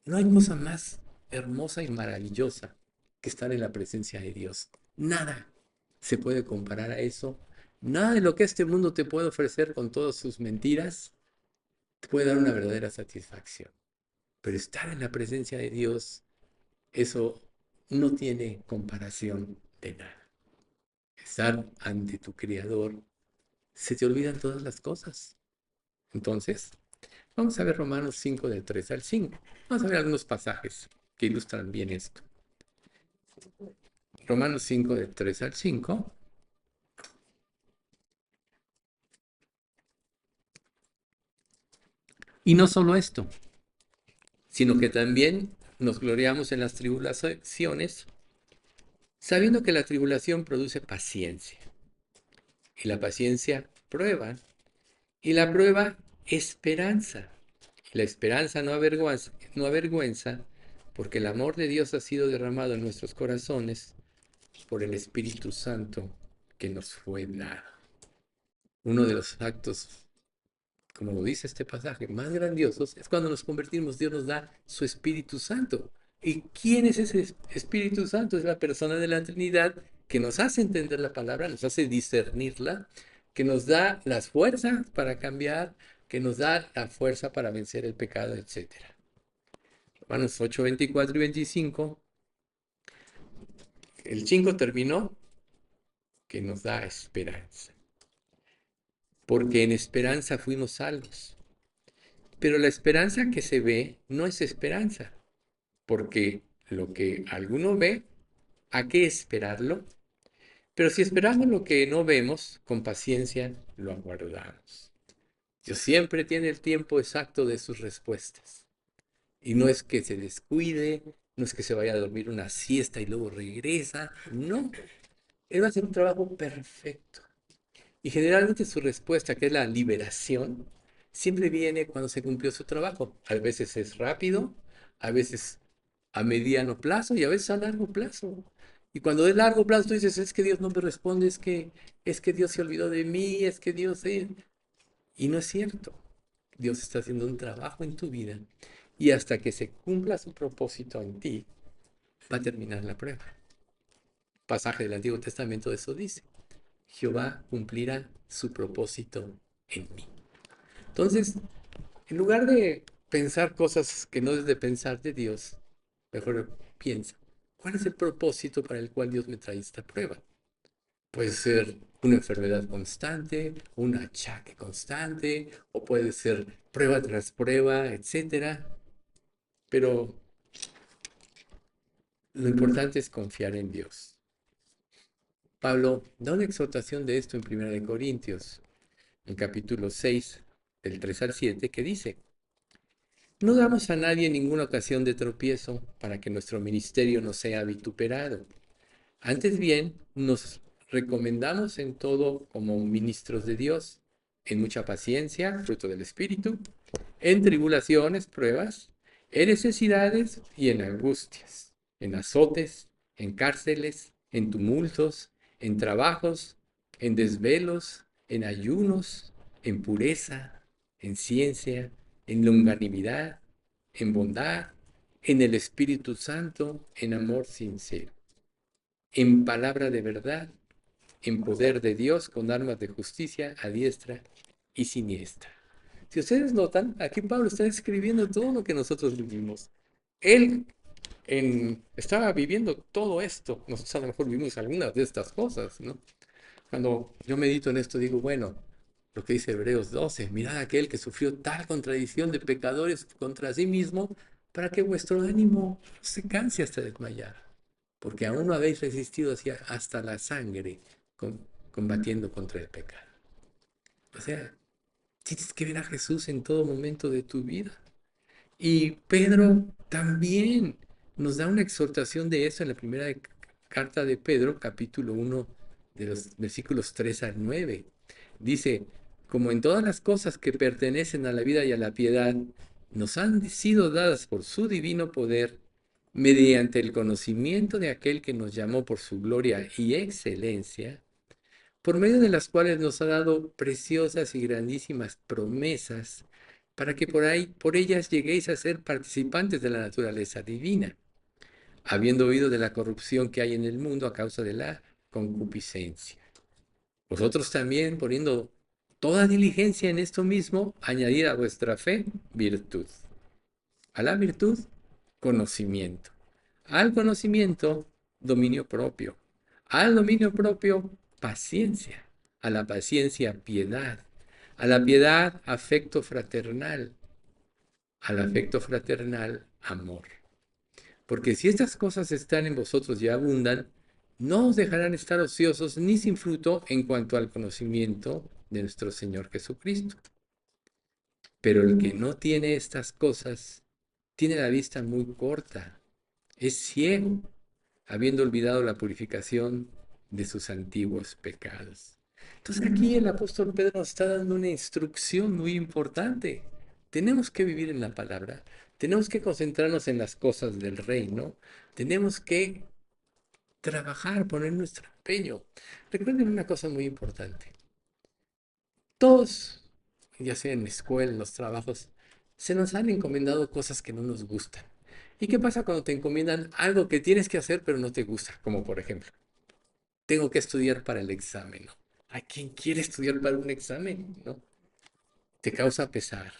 No hay cosa más hermosa y maravillosa que estar en la presencia de Dios. Nada se puede comparar a eso. Nada de lo que este mundo te puede ofrecer con todas sus mentiras te puede dar una verdadera satisfacción. Pero estar en la presencia de Dios, eso no tiene comparación de nada. Estar ante tu Creador, se te olvidan todas las cosas. Entonces, vamos a ver Romanos 5 del 3 al 5. Vamos a ver algunos pasajes que ilustran bien esto. Romanos 5 del 3 al 5. Y no solo esto, sino que también nos gloriamos en las tribulaciones, sabiendo que la tribulación produce paciencia, y la paciencia prueba, y la prueba esperanza. Y la esperanza no avergüenza, porque el amor de Dios ha sido derramado en nuestros corazones por el Espíritu Santo que nos fue dado. Uno de los actos, como lo dice este pasaje, más grandiosos es cuando nos convertimos. Dios nos da su Espíritu Santo. ¿Y quién es ese Espíritu Santo? Es la persona de la Trinidad que nos hace entender la palabra, nos hace discernirla, que nos da las fuerzas para cambiar, que nos da la fuerza para vencer el pecado, etcétera. Romanos 8, 24 y 25. El 5 terminó, que nos da esperanza. Porque en esperanza fuimos salvos. Pero la esperanza que se ve no es esperanza, porque lo que alguno ve, ¿a qué esperarlo? Pero si esperamos lo que no vemos, con paciencia lo aguardamos. Dios siempre tiene el tiempo exacto de sus respuestas. Y no es que se descuide, no es que se vaya a dormir una siesta y luego regresa. No, Él va a hacer un trabajo perfecto. Y generalmente su respuesta, que es la liberación, siempre viene cuando se cumplió su trabajo. A veces es rápido, a veces a mediano plazo y a veces a largo plazo. Y cuando es largo plazo tú dices, es que Dios no me responde, es que Dios se olvidó de mí, es que Dios... Y no es cierto. Dios está haciendo un trabajo en tu vida y hasta que se cumpla su propósito en ti, va a terminar la prueba. Pasaje del Antiguo Testamento de eso dice. Jehová cumplirá su propósito en mí. Entonces, en lugar de pensar cosas que no es de pensar de Dios, mejor piensa, ¿cuál es el propósito para el cual Dios me trae esta prueba? Puede ser una enfermedad constante, un achaque constante, o puede ser prueba tras prueba, etcétera. Pero lo importante es confiar en Dios. Pablo da una exhortación de esto en 1 Corintios, en capítulo 6, del 3 al 7, que dice, no damos a nadie ninguna ocasión de tropiezo para que nuestro ministerio no sea vituperado. Antes bien, nos recomendamos en todo como ministros de Dios, en mucha paciencia, fruto del Espíritu, en tribulaciones, pruebas, en necesidades y en angustias, en azotes, en cárceles, en tumultos, en trabajos, en desvelos, en ayunos, en pureza, en ciencia, en longanimidad, en bondad, en el Espíritu Santo, en amor sincero, en palabra de verdad, en poder de Dios con armas de justicia a diestra y siniestra. Si ustedes notan, aquí Pablo está escribiendo todo lo que nosotros vivimos. Él estaba viviendo todo esto. Nosotros a lo mejor vivimos algunas de estas cosas, ¿no? Cuando yo medito en esto, digo, bueno, lo que dice Hebreos 12, mirad a aquel que sufrió tal contradicción de pecadores contra sí mismo, para que vuestro ánimo no se canse hasta desmayar, porque aún no habéis resistido hasta la sangre combatiendo contra el pecado. O sea, tienes que ver a Jesús en todo momento de tu vida. Y Pedro también nos da una exhortación de eso en la primera carta de Pedro, capítulo 1, de los versículos 3 al 9. Dice, como en todas las cosas que pertenecen a la vida y a la piedad, nos han sido dadas por su divino poder, mediante el conocimiento de aquel que nos llamó por su gloria y excelencia, por medio de las cuales nos ha dado preciosas y grandísimas promesas, para que por ellas lleguéis a ser participantes de la naturaleza divina, habiendo oído de la corrupción que hay en el mundo a causa de la concupiscencia. Vosotros también, poniendo toda diligencia en esto mismo, añadid a vuestra fe virtud. A la virtud, conocimiento. Al conocimiento, dominio propio. Al dominio propio, paciencia. A la paciencia, piedad. A la piedad, afecto fraternal. Al afecto fraternal, amor. Porque si estas cosas están en vosotros y abundan, no os dejarán estar ociosos ni sin fruto en cuanto al conocimiento de nuestro Señor Jesucristo. Pero el que no tiene estas cosas, tiene la vista muy corta, es ciego, habiendo olvidado la purificación de sus antiguos pecados. Entonces aquí el apóstol Pedro nos está dando una instrucción muy importante. Tenemos que vivir en la palabra, tenemos que concentrarnos en las cosas del reino, tenemos que trabajar, poner nuestro empeño. Recuerden una cosa muy importante. Todos, ya sea en la escuela, en los trabajos, se nos han encomendado cosas que no nos gustan. ¿Y qué pasa cuando te encomiendan algo que tienes que hacer pero no te gusta? Como por ejemplo, tengo que estudiar para el examen, ¿no? ¿A quién quiere estudiar para un examen? ¿No? Te causa pesar.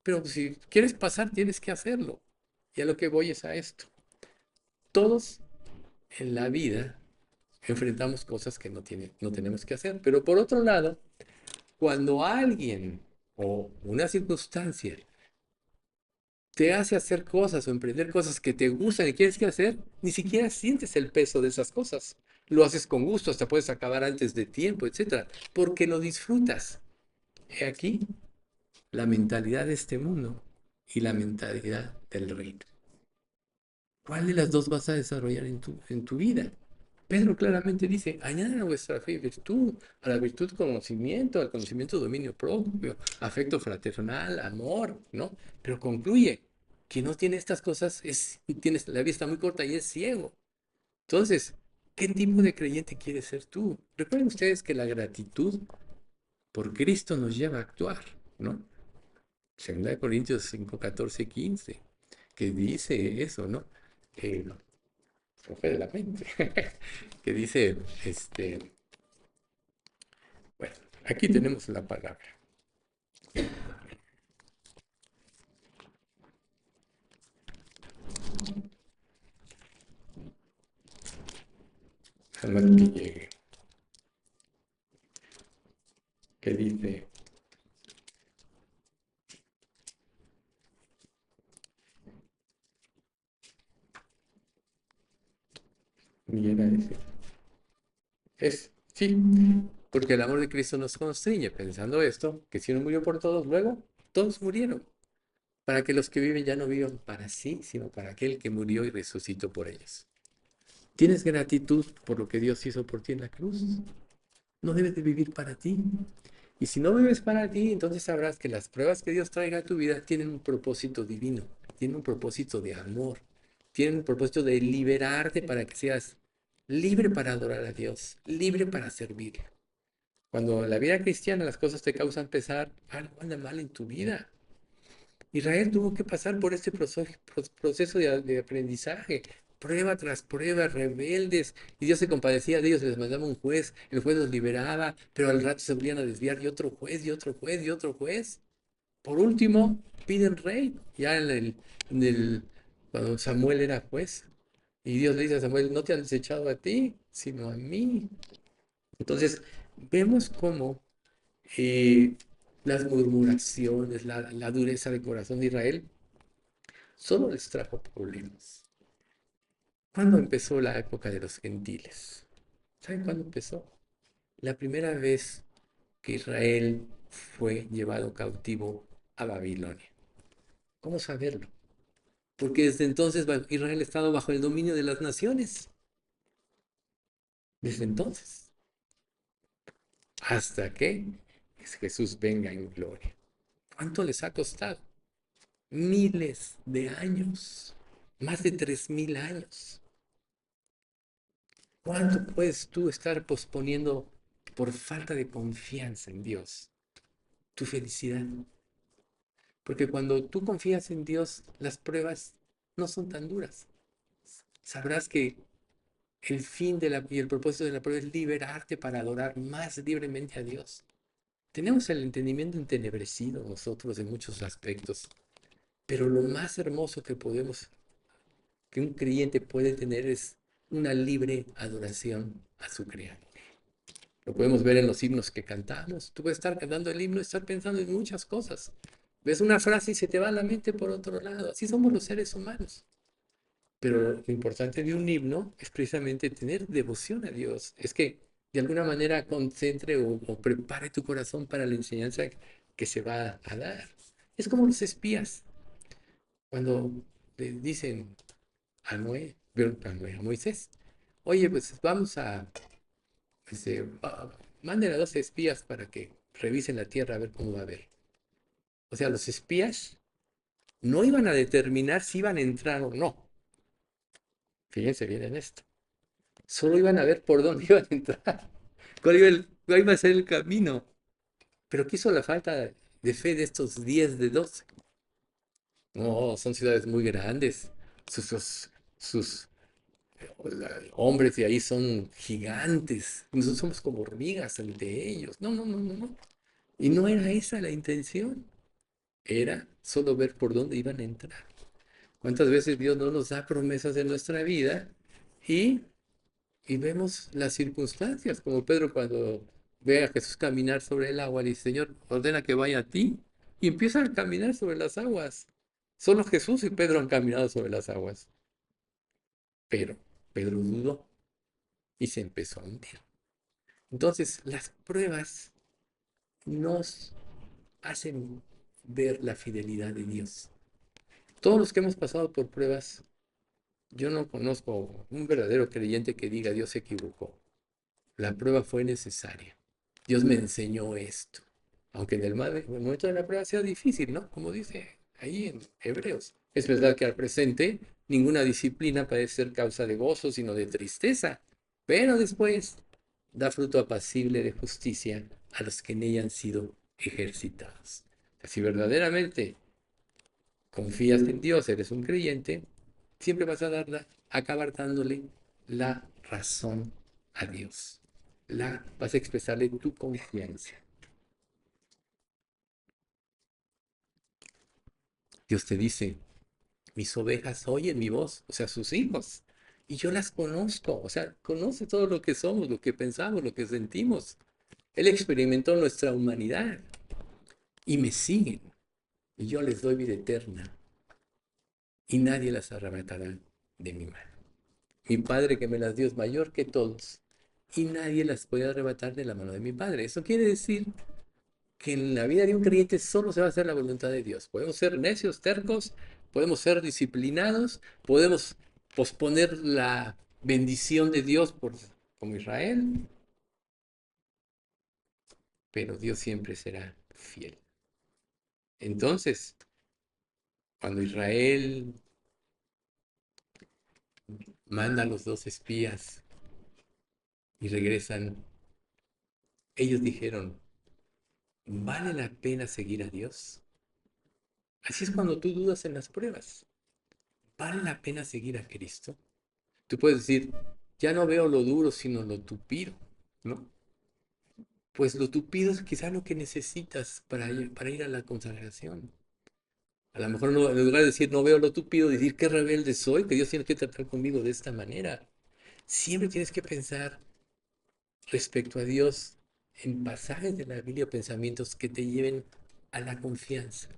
Pero si quieres pasar, tienes que hacerlo. Y a lo que voy es a esto. Todos en la vida enfrentamos cosas que no tenemos que hacer. Pero por otro lado, cuando alguien o una circunstancia te hace hacer cosas o emprender cosas que te gustan y quieres que hacer, ni siquiera sientes el peso de esas cosas. Lo haces con gusto, hasta puedes acabar antes de tiempo, etcétera, porque lo disfrutas. He aquí la mentalidad de este mundo y la mentalidad del reino. ¿Cuál de las dos vas a desarrollar en tu vida? Pedro claramente dice, añadan a vuestra fe virtud, a la virtud conocimiento, al conocimiento dominio propio, afecto fraternal, amor, ¿no? Pero concluye, que no tiene estas cosas, tienes la vista muy corta y es ciego. Entonces, ¿qué tipo de creyente quieres ser tú? Recuerden ustedes que la gratitud por Cristo nos lleva a actuar, ¿no? Segunda de Corintios 5, 14, 15, que dice eso, ¿no? Se me fue de la mente, que dice, bueno, aquí tenemos la palabra. Jamás que llegue, que dice, y era ese. Sí, porque el amor de Cristo nos constriñe, pensando esto, que si uno murió por todos, luego todos murieron, para que los que viven ya no vivan para sí, sino para aquel que murió y resucitó por ellos. ¿Tienes gratitud por lo que Dios hizo por ti en la cruz? No debes de vivir para ti. Y si no vives para ti, entonces sabrás que las pruebas que Dios traiga a tu vida tienen un propósito divino, tienen un propósito de amor, tienen un propósito de liberarte para que seas libre para adorar a Dios, libre para servirle. Cuando en la vida cristiana las cosas te causan pesar, algo anda mal en tu vida. Israel tuvo que pasar por este proceso de aprendizaje, prueba tras prueba, rebeldes, y Dios se compadecía de ellos, les mandaba un juez, el juez los liberaba, pero al rato se volvían a desviar y otro juez, y otro juez, y otro juez. Por último, piden rey, ya cuando Samuel era juez, y Dios le dice a Samuel, no te han desechado a ti, sino a mí. Entonces, vemos cómo eh, las murmuraciones, la dureza de corazón de Israel solo les trajo problemas. ¿Cuándo empezó la época de los gentiles? ¿Saben cuándo empezó? La primera vez que Israel fue llevado cautivo a Babilonia. ¿Cómo saberlo? Porque desde entonces Israel ha estado bajo el dominio de las naciones. Desde entonces. Hasta que Jesús venga en gloria. ¿Cuánto les ha costado? Miles de años. Más de 3000 años. ¿Cuánto puedes tú estar posponiendo por falta de confianza en Dios tu felicidad? Porque cuando tú confías en Dios, las pruebas no son tan duras. Sabrás que el fin y el propósito de la prueba es liberarte para adorar más libremente a Dios. Tenemos el entendimiento entenebrecido nosotros en muchos aspectos, pero lo más hermoso que un creyente puede tener es una libre adoración a su Creador. Lo podemos ver en los himnos que cantamos. Tú puedes estar cantando el himno y estar pensando en muchas cosas. Ves una frase y se te va a la mente por otro lado. Así somos los seres humanos. Pero lo importante de un himno es precisamente tener devoción a Dios. Es que de alguna manera concentre o prepare tu corazón para la enseñanza que se va a dar. Es como los espías. Cuando le dicen a Noé, a Moisés, oye, pues vamos a manden a 12 espías para que revisen la tierra a ver cómo va a haber. O sea, los espías no iban a determinar si iban a entrar o no. Fíjense bien en esto. Solo iban a ver por dónde iban a entrar, cuál iba a ser el camino. Pero ¿qué hizo la falta de fe de estos 10 de 12? No, son ciudades muy grandes. Sus hombres de ahí son gigantes. Nosotros somos como hormigas ante ellos. No, no, no, no, no. Y no era esa la intención. Era solo ver por dónde iban a entrar. ¿Cuántas veces Dios no nos da promesas en nuestra vida y, y vemos las circunstancias? Como Pedro cuando ve a Jesús caminar sobre el agua, le dice, Señor, ordena que vaya a ti. Y empieza a caminar sobre las aguas. Solo Jesús y Pedro han caminado sobre las aguas. Pero Pedro dudó y se empezó a hundir. Entonces, las pruebas nos hacen ver la fidelidad de Dios. Todos los que hemos pasado por pruebas, yo no conozco un verdadero creyente que diga Dios se equivocó. La prueba fue necesaria. Dios me enseñó esto. Aunque en el momento de la prueba sea difícil, ¿no? Como dice ahí en Hebreos. Es verdad que al presente ninguna disciplina parece ser causa de gozo, sino de tristeza. Pero después da fruto apacible de justicia a los que en ella han sido ejercitados. Si verdaderamente confías en Dios, eres un creyente, siempre vas a acabar dándole la razón a Dios. Vas a expresarle tu confianza. Dios te dice, mis ovejas oyen mi voz, o sea, sus hijos, y yo las conozco, o sea, conoce todo lo que somos, lo que pensamos, lo que sentimos. Él experimentó nuestra humanidad y me siguen, y yo les doy vida eterna, y nadie las arrebatará de mi mano. Mi Padre que me las dio es mayor que todos, y nadie las puede arrebatar de la mano de mi Padre. Eso quiere decir que en la vida de un creyente solo se va a hacer la voluntad de Dios. Podemos ser necios, tercos, podemos ser disciplinados, podemos posponer la bendición de Dios como Israel, pero Dios siempre será fiel. Entonces, cuando Israel manda a los dos espías y regresan, ellos dijeron, ¿vale la pena seguir a Dios? Así es cuando tú dudas en las pruebas. ¿Vale la pena seguir a Cristo? Tú puedes decir, ya no veo lo duro, sino lo tupido, ¿no? Pues lo tupido es quizá lo que necesitas para ir a la consagración. A lo mejor en lugar de decir, no veo lo tupido, decir, qué rebelde soy, que Dios tiene que tratar conmigo de esta manera. Siempre tienes que pensar respecto a Dios en pasajes de la Biblia o pensamientos que te lleven a la confianza.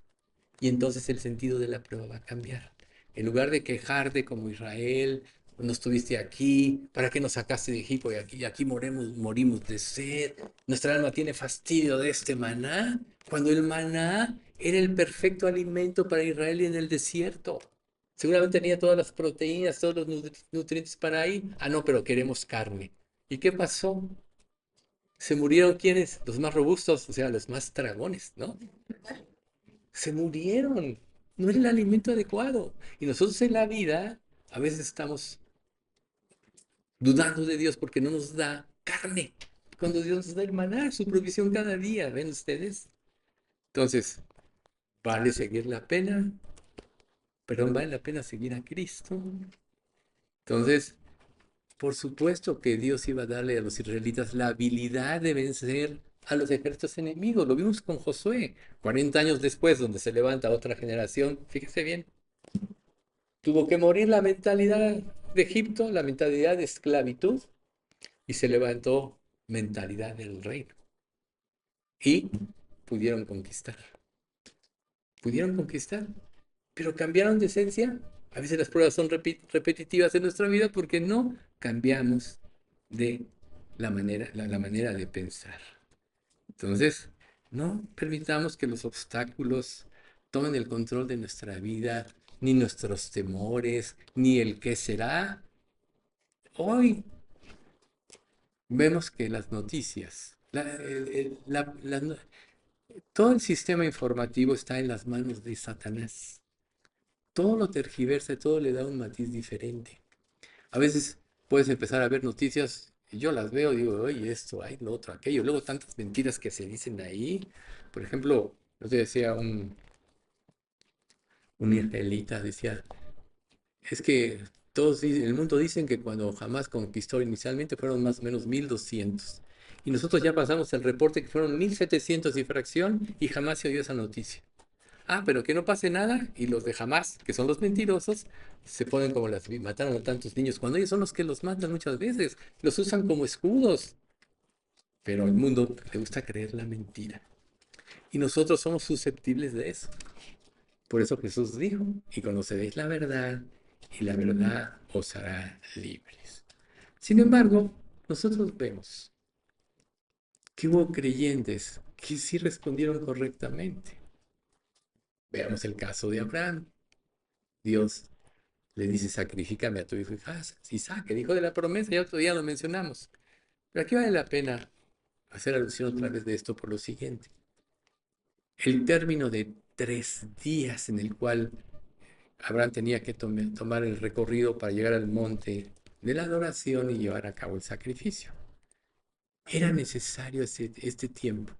Y entonces el sentido de la prueba va a cambiar. En lugar de quejarte como Israel, no estuviste aquí, ¿para qué nos sacaste de Egipto? Y aquí morimos de sed. Nuestra alma tiene fastidio de este maná, cuando el maná era el perfecto alimento para Israel en el desierto. Seguramente tenía todas las proteínas, todos los nutrientes para ahí. Ah, no, pero queremos carne. ¿Y qué pasó? ¿Se murieron quiénes? Los más robustos, o sea, los más dragones, ¿no? Se murieron. No era el alimento adecuado. Y nosotros en la vida a veces estamos dudando de Dios porque no nos da carne. Cuando Dios nos da el maná, su provisión cada día, ¿ven ustedes? Entonces, ¿vale seguir la pena? Perdón, ¿vale la pena seguir a Cristo? Entonces, por supuesto que Dios iba a darle a los israelitas la habilidad de vencer a los ejércitos enemigos. Lo vimos con Josué, 40 años después, donde se levanta otra generación. Fíjese bien, tuvo que morir la mentalidad de Egipto, la mentalidad de esclavitud, y se levantó mentalidad del reino. Y pudieron conquistar. Pudieron conquistar, pero cambiaron de esencia. A veces las pruebas son repetitivas en nuestra vida porque no cambiamos de la manera de pensar. Entonces, no permitamos que los obstáculos tomen el control de nuestra vida, ni nuestros temores, ni el qué será. Hoy vemos que las noticias, todo el sistema informativo está en las manos de Satanás. Todo lo tergiversa, todo le da un matiz diferente. A veces puedes empezar a ver noticias, y yo las veo, digo, oye, esto, hay lo otro, aquello. Luego tantas mentiras que se dicen ahí. Por ejemplo, yo te decía un israelita, decía, es que todos en el mundo dicen que cuando Hamás conquistó inicialmente fueron más o menos 1200. Y nosotros ya pasamos el reporte que fueron 1700 y fracción y jamás se oyó esa noticia. Ah, pero que no pase nada y los de Hamás, que son los mentirosos, se ponen como las mataron a tantos niños, cuando ellos son los que los matan muchas veces, los usan como escudos. Pero al mundo le gusta creer la mentira. Y nosotros somos susceptibles de eso. Por eso Jesús dijo, y conoceréis la verdad, y la verdad os hará libres. Sin embargo, nosotros vemos que hubo creyentes que sí respondieron correctamente. Veamos el caso de Abraham. Dios le dice, sacrifícame a tu hijo Isaac, el hijo de la promesa, ya otro día lo mencionamos. Pero aquí vale la pena hacer alusión otra vez de esto por lo siguiente. El término de 3 días en el cual Abraham tenía que tomar el recorrido para llegar al monte de la adoración y llevar a cabo el sacrificio. Era necesario este tiempo,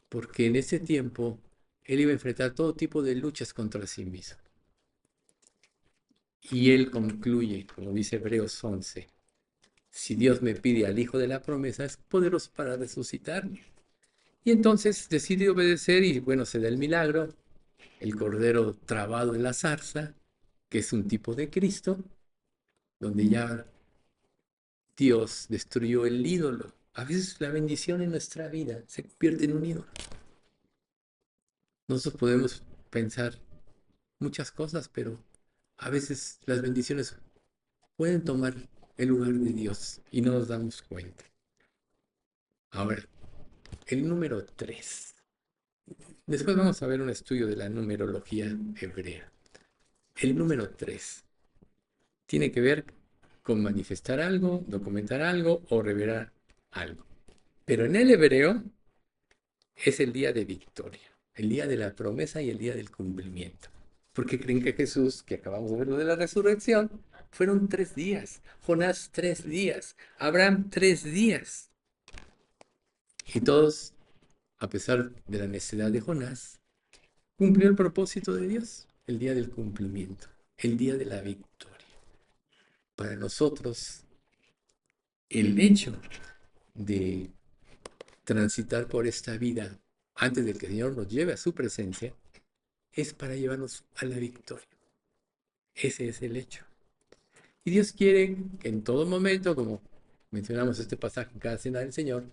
porque en ese tiempo él iba a enfrentar todo tipo de luchas contra sí mismo. Y él concluye, como dice Hebreos 11, si Dios me pide al hijo de la promesa, es poderoso para resucitarme. Y entonces decide obedecer y bueno, se da el milagro, el cordero trabado en la zarza, que es un tipo de Cristo, donde ya Dios destruyó el ídolo. A veces la bendición en nuestra vida se convierte en un ídolo. Nosotros podemos pensar muchas cosas, pero a veces las bendiciones pueden tomar el lugar de Dios y no nos damos cuenta. Ahora, el número 3. Después vamos a ver un estudio de la numerología hebrea. El número 3 tiene que ver con manifestar algo, documentar algo o revelar algo. Pero en el hebreo es el día de victoria, el día de la promesa y el día del cumplimiento. Porque creen que Jesús, que acabamos de ver lo de la resurrección, fueron 3 días, Jonás 3 días, Abraham 3 días. Y todos, a pesar de la necedad de Jonás, cumplió el propósito de Dios, el día del cumplimiento, el día de la victoria. Para nosotros, el hecho de transitar por esta vida antes de que el Señor nos lleve a su presencia es para llevarnos a la victoria. Ese es el hecho. Y Dios quiere que en todo momento, como mencionamos este pasaje en cada cena del Señor,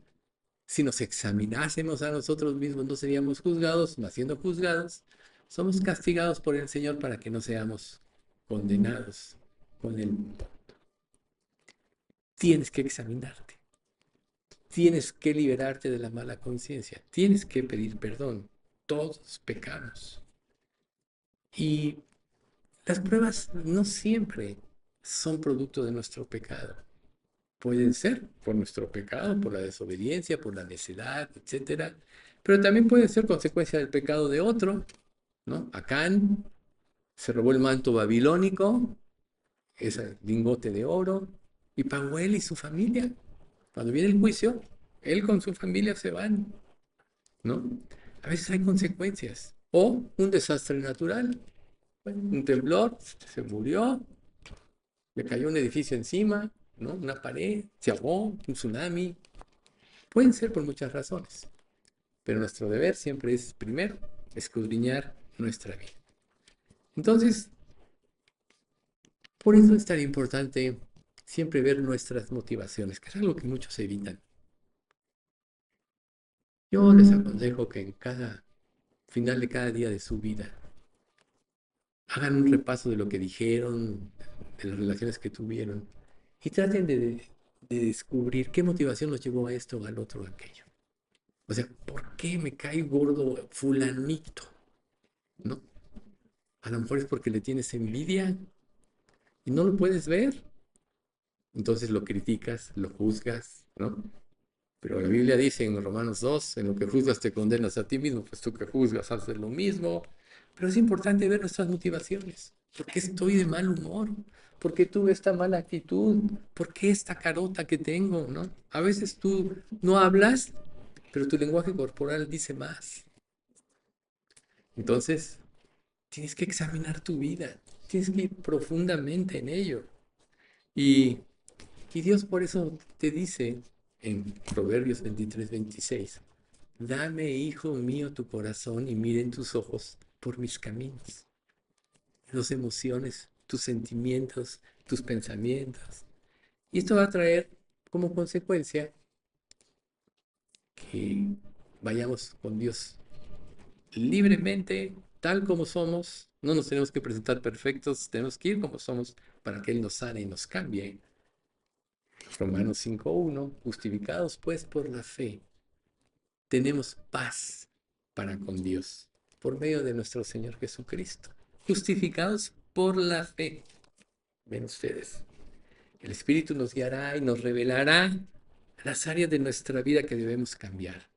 si nos examinásemos a nosotros mismos, no seríamos juzgados, no siendo juzgados, somos castigados por el Señor para que no seamos condenados con el mundo. Tienes que examinarte. Tienes que liberarte de la mala conciencia. Tienes que pedir perdón. Todos pecamos. Y las pruebas no siempre son producto de nuestro pecado. Pueden ser por nuestro pecado, por la desobediencia, por la necedad, etcétera. Pero también puede ser consecuencia del pecado de otro, ¿no? Acán se robó el manto babilónico, ese lingote de oro, y pagó él y su familia. Cuando viene el juicio, él con su familia se van, ¿no? A veces hay consecuencias. O un desastre natural, un temblor, se murió, le cayó un edificio encima, ¿no? Una pared, se ahogó, un tsunami. Pueden ser por muchas razones, pero nuestro deber siempre es, primero, escudriñar nuestra vida. Entonces, por eso es tan importante siempre ver nuestras motivaciones, que es algo que muchos evitan. Yo les aconsejo que en cada final de cada día de su vida hagan un repaso de lo que dijeron, de las relaciones que tuvieron, y traten de descubrir qué motivación los llevó a esto, al otro, a aquello. O sea, ¿por qué me cae gordo fulanito? ¿No? A lo mejor es porque le tienes envidia y no lo puedes ver. Entonces lo criticas, lo juzgas, ¿no? Pero la Biblia dice en Romanos 2, en lo que juzgas te condenas a ti mismo, pues tú que juzgas haces lo mismo. Pero es importante ver nuestras motivaciones. ¿Por qué estoy de mal humor? ¿Por qué tuve esta mala actitud? ¿Por qué esta carota que tengo, no? A veces tú no hablas, pero tu lenguaje corporal dice más. Entonces, tienes que examinar tu vida, tienes que ir profundamente en ello. Y, y Dios por eso te dice en Proverbios 23:26, dame, hijo mío, tu corazón y miren tus ojos por mis caminos, tus emociones, tus sentimientos, tus pensamientos. Y esto va a traer como consecuencia que vayamos con Dios libremente, tal como somos. No nos tenemos que presentar perfectos, tenemos que ir como somos para que Él nos sane y nos cambie. Romanos 5:1, justificados pues por la fe, tenemos paz para con Dios por medio de nuestro Señor Jesucristo. Justificados por la fe. Ven ustedes. El Espíritu nos guiará y nos revelará las áreas de nuestra vida que debemos cambiar,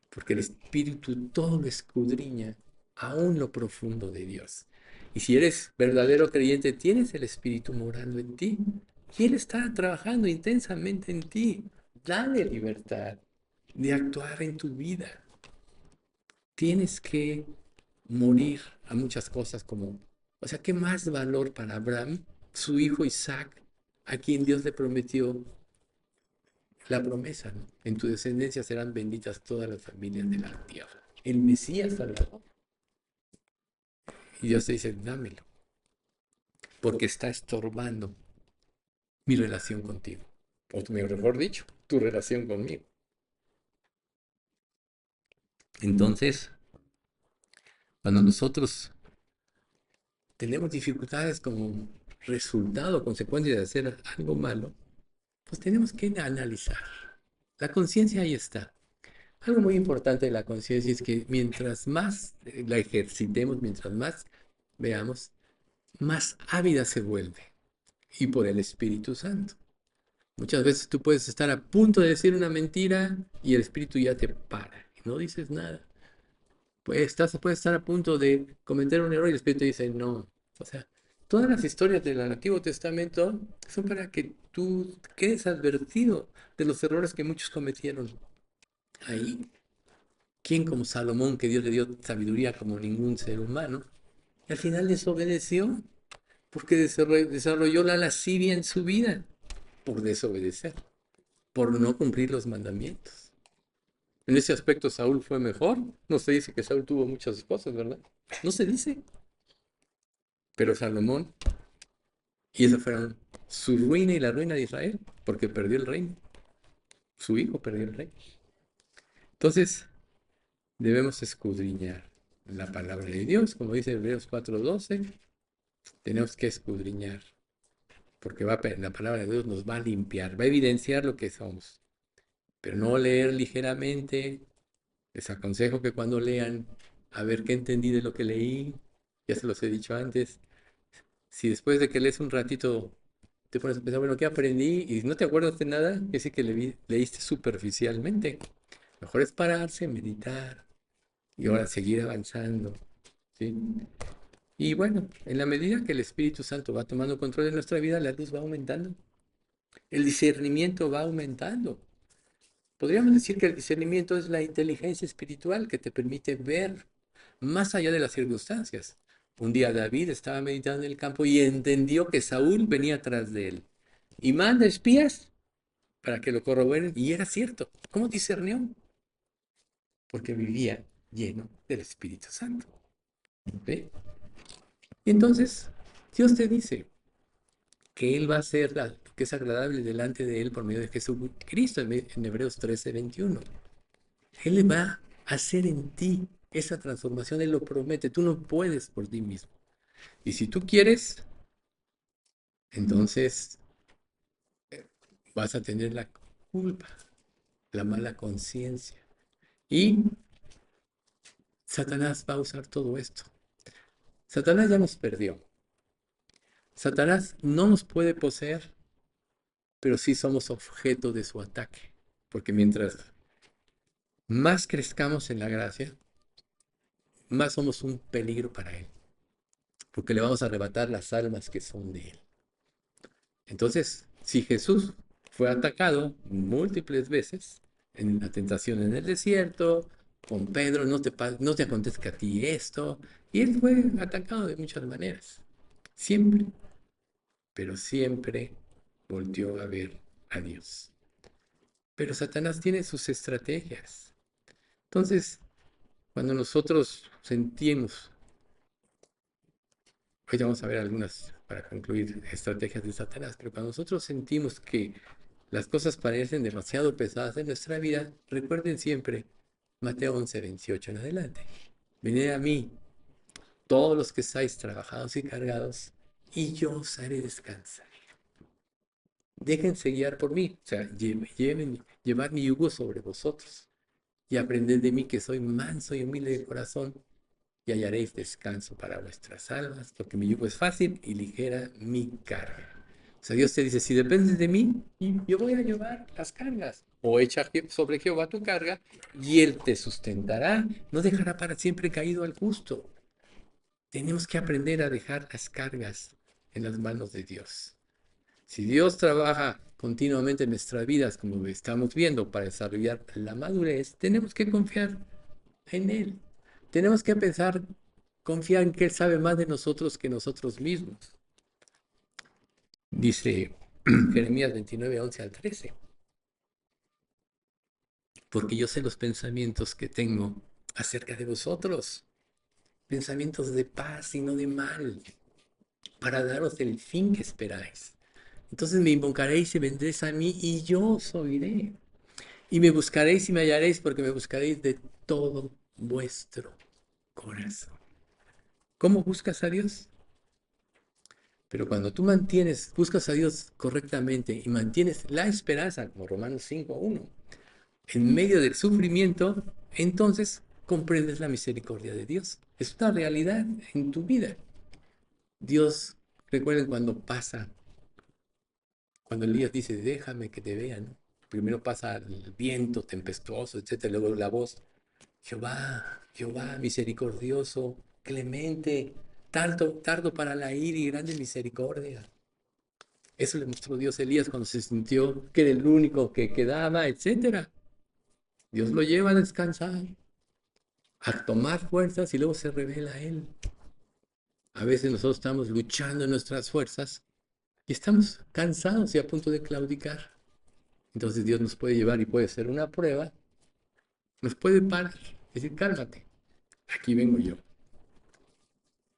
porque el Espíritu todo lo escudriña, aún lo profundo de Dios. Y si eres verdadero creyente, tienes el Espíritu morando en ti, y Él está trabajando intensamente en ti. Dale libertad de actuar en tu vida. Tienes que morir a muchas cosas como, o sea, ¿qué más valor para Abraham, su hijo Isaac, a quien Dios le prometió la promesa, ¿no? En tu descendencia serán benditas todas las familias de la tierra. El Mesías Salvador. Y Dios te dice, dámelo, porque está estorbando mi relación contigo. O mejor dicho, tu relación conmigo. Entonces, cuando nosotros tenemos dificultades como resultado, consecuencia de hacer algo malo, pues tenemos que analizar. La conciencia ahí está. Algo muy importante de la conciencia es que mientras más la ejercitemos, mientras más veamos, más ávida se vuelve. Y por el Espíritu Santo. Muchas veces tú puedes estar a punto de decir una mentira y el Espíritu ya te para y no dices nada. Puedes estar a punto de cometer un error y el Espíritu dice no. O sea, todas las historias del Antiguo Testamento son para que tú quedes advertido de los errores que muchos cometieron ahí. ¿Quién como Salomón, que Dios le dio sabiduría como ningún ser humano, y al final desobedeció porque desarrolló la lascivia en su vida por desobedecer, por no cumplir los mandamientos? En ese aspecto Saúl fue mejor. No se dice que Saúl tuvo muchas esposas, ¿verdad? No se dice. Pero Salomón, y esa fueron su ruina y la ruina de Israel, porque perdió el reino. Su hijo perdió el reino. Entonces, debemos escudriñar la palabra de Dios, como dice Hebreos 4:12, tenemos que escudriñar, porque la palabra de Dios nos va a limpiar, va a evidenciar lo que somos, pero no leer ligeramente. Les aconsejo que cuando lean, a ver qué entendí de lo que leí, ya se los he dicho antes. Si después de que lees un ratito te pones a pensar, bueno, ¿qué aprendí? Y no te acuerdas de nada, quiere decir que leíste superficialmente. Mejor es pararse, meditar y ahora seguir avanzando, ¿sí? Y bueno, en la medida que el Espíritu Santo va tomando control de nuestra vida, la luz va aumentando, el discernimiento va aumentando. Podríamos decir que el discernimiento es la inteligencia espiritual que te permite ver más allá de las circunstancias. Un día David estaba meditando en el campo y entendió que Saúl venía tras de él. Y manda espías para que lo corroboren. Y era cierto. ¿Cómo discernió? Porque vivía lleno del Espíritu Santo. ¿Ve? Y entonces Dios te dice que Él va a hacer lo que es agradable delante de Él por medio de Jesucristo en Hebreos 13:21. Él va a hacer en ti esa transformación, Él lo promete, tú no puedes por ti mismo. Y si tú quieres, entonces vas a tener la culpa, la mala conciencia. Y Satanás va a usar todo esto. Satanás ya nos perdió. Satanás no nos puede poseer, pero sí somos objeto de su ataque. Porque mientras más crezcamos en la gracia, más somos un peligro para él. porque le vamos a arrebatar las almas que son de Él. Entonces, si Jesús fue atacado múltiples veces en la tentación en el desierto, con Pedro, no te acontezca a ti esto, y Él fue atacado de muchas maneras, siempre, pero siempre volteó a ver a Dios. Pero Satanás tiene sus estrategias. Entonces, cuando nosotros sentimos, hoy vamos a ver algunas para concluir estrategias de Satanás, pero cuando nosotros sentimos que las cosas parecen demasiado pesadas en nuestra vida, recuerden siempre Mateo 11:28 en adelante. Venid a mí, todos los que estáis trabajados y cargados, y yo os haré descansar. Déjense guiar por mí, o sea, llevad mi yugo sobre vosotros y aprended de mí que soy manso y humilde de corazón y hallaréis descanso para vuestras almas, porque mi yugo es fácil y ligera mi carga. O sea, Dios te dice, si dependes de mí, yo voy a llevar las cargas. O echa sobre Jehová tu carga y Él te sustentará, no dejará para siempre caído al justo. Tenemos que aprender a dejar las cargas en las manos de Dios. Si Dios trabaja continuamente en nuestras vidas, como estamos viendo, para desarrollar la madurez, tenemos que confiar en Él. Tenemos que confiar en que Él sabe más de nosotros que nosotros mismos. Dice Jeremías 29:11-13. Porque yo sé los pensamientos que tengo acerca de vosotros, pensamientos de paz y no de mal, para daros el fin que esperáis. Entonces me invocaréis y vendréis a mí y yo os oiré. Y me buscaréis y me hallaréis porque me buscaréis de todo vuestro corazón. ¿Cómo buscas a Dios? Pero cuando tú buscas a Dios correctamente y mantienes la esperanza, como Romanos 5:1, en medio del sufrimiento, entonces comprendes la misericordia de Dios. Es una realidad en tu vida. Dios, recuerden cuando Elías dice, déjame que te vea, ¿no? Primero pasa el viento tempestuoso, etcétera, luego la voz, Jehová, Jehová, misericordioso, clemente, tardo para la ira y grande misericordia. Eso le mostró Dios a Elías cuando se sintió que era el único que quedaba, etcétera. Dios lo lleva a descansar, a tomar fuerzas y luego se revela a Él. A veces nosotros estamos luchando en nuestras fuerzas y estamos cansados y a punto de claudicar. Entonces Dios nos puede llevar y puede ser una prueba, nos puede parar, decir, cálmate, aquí vengo yo.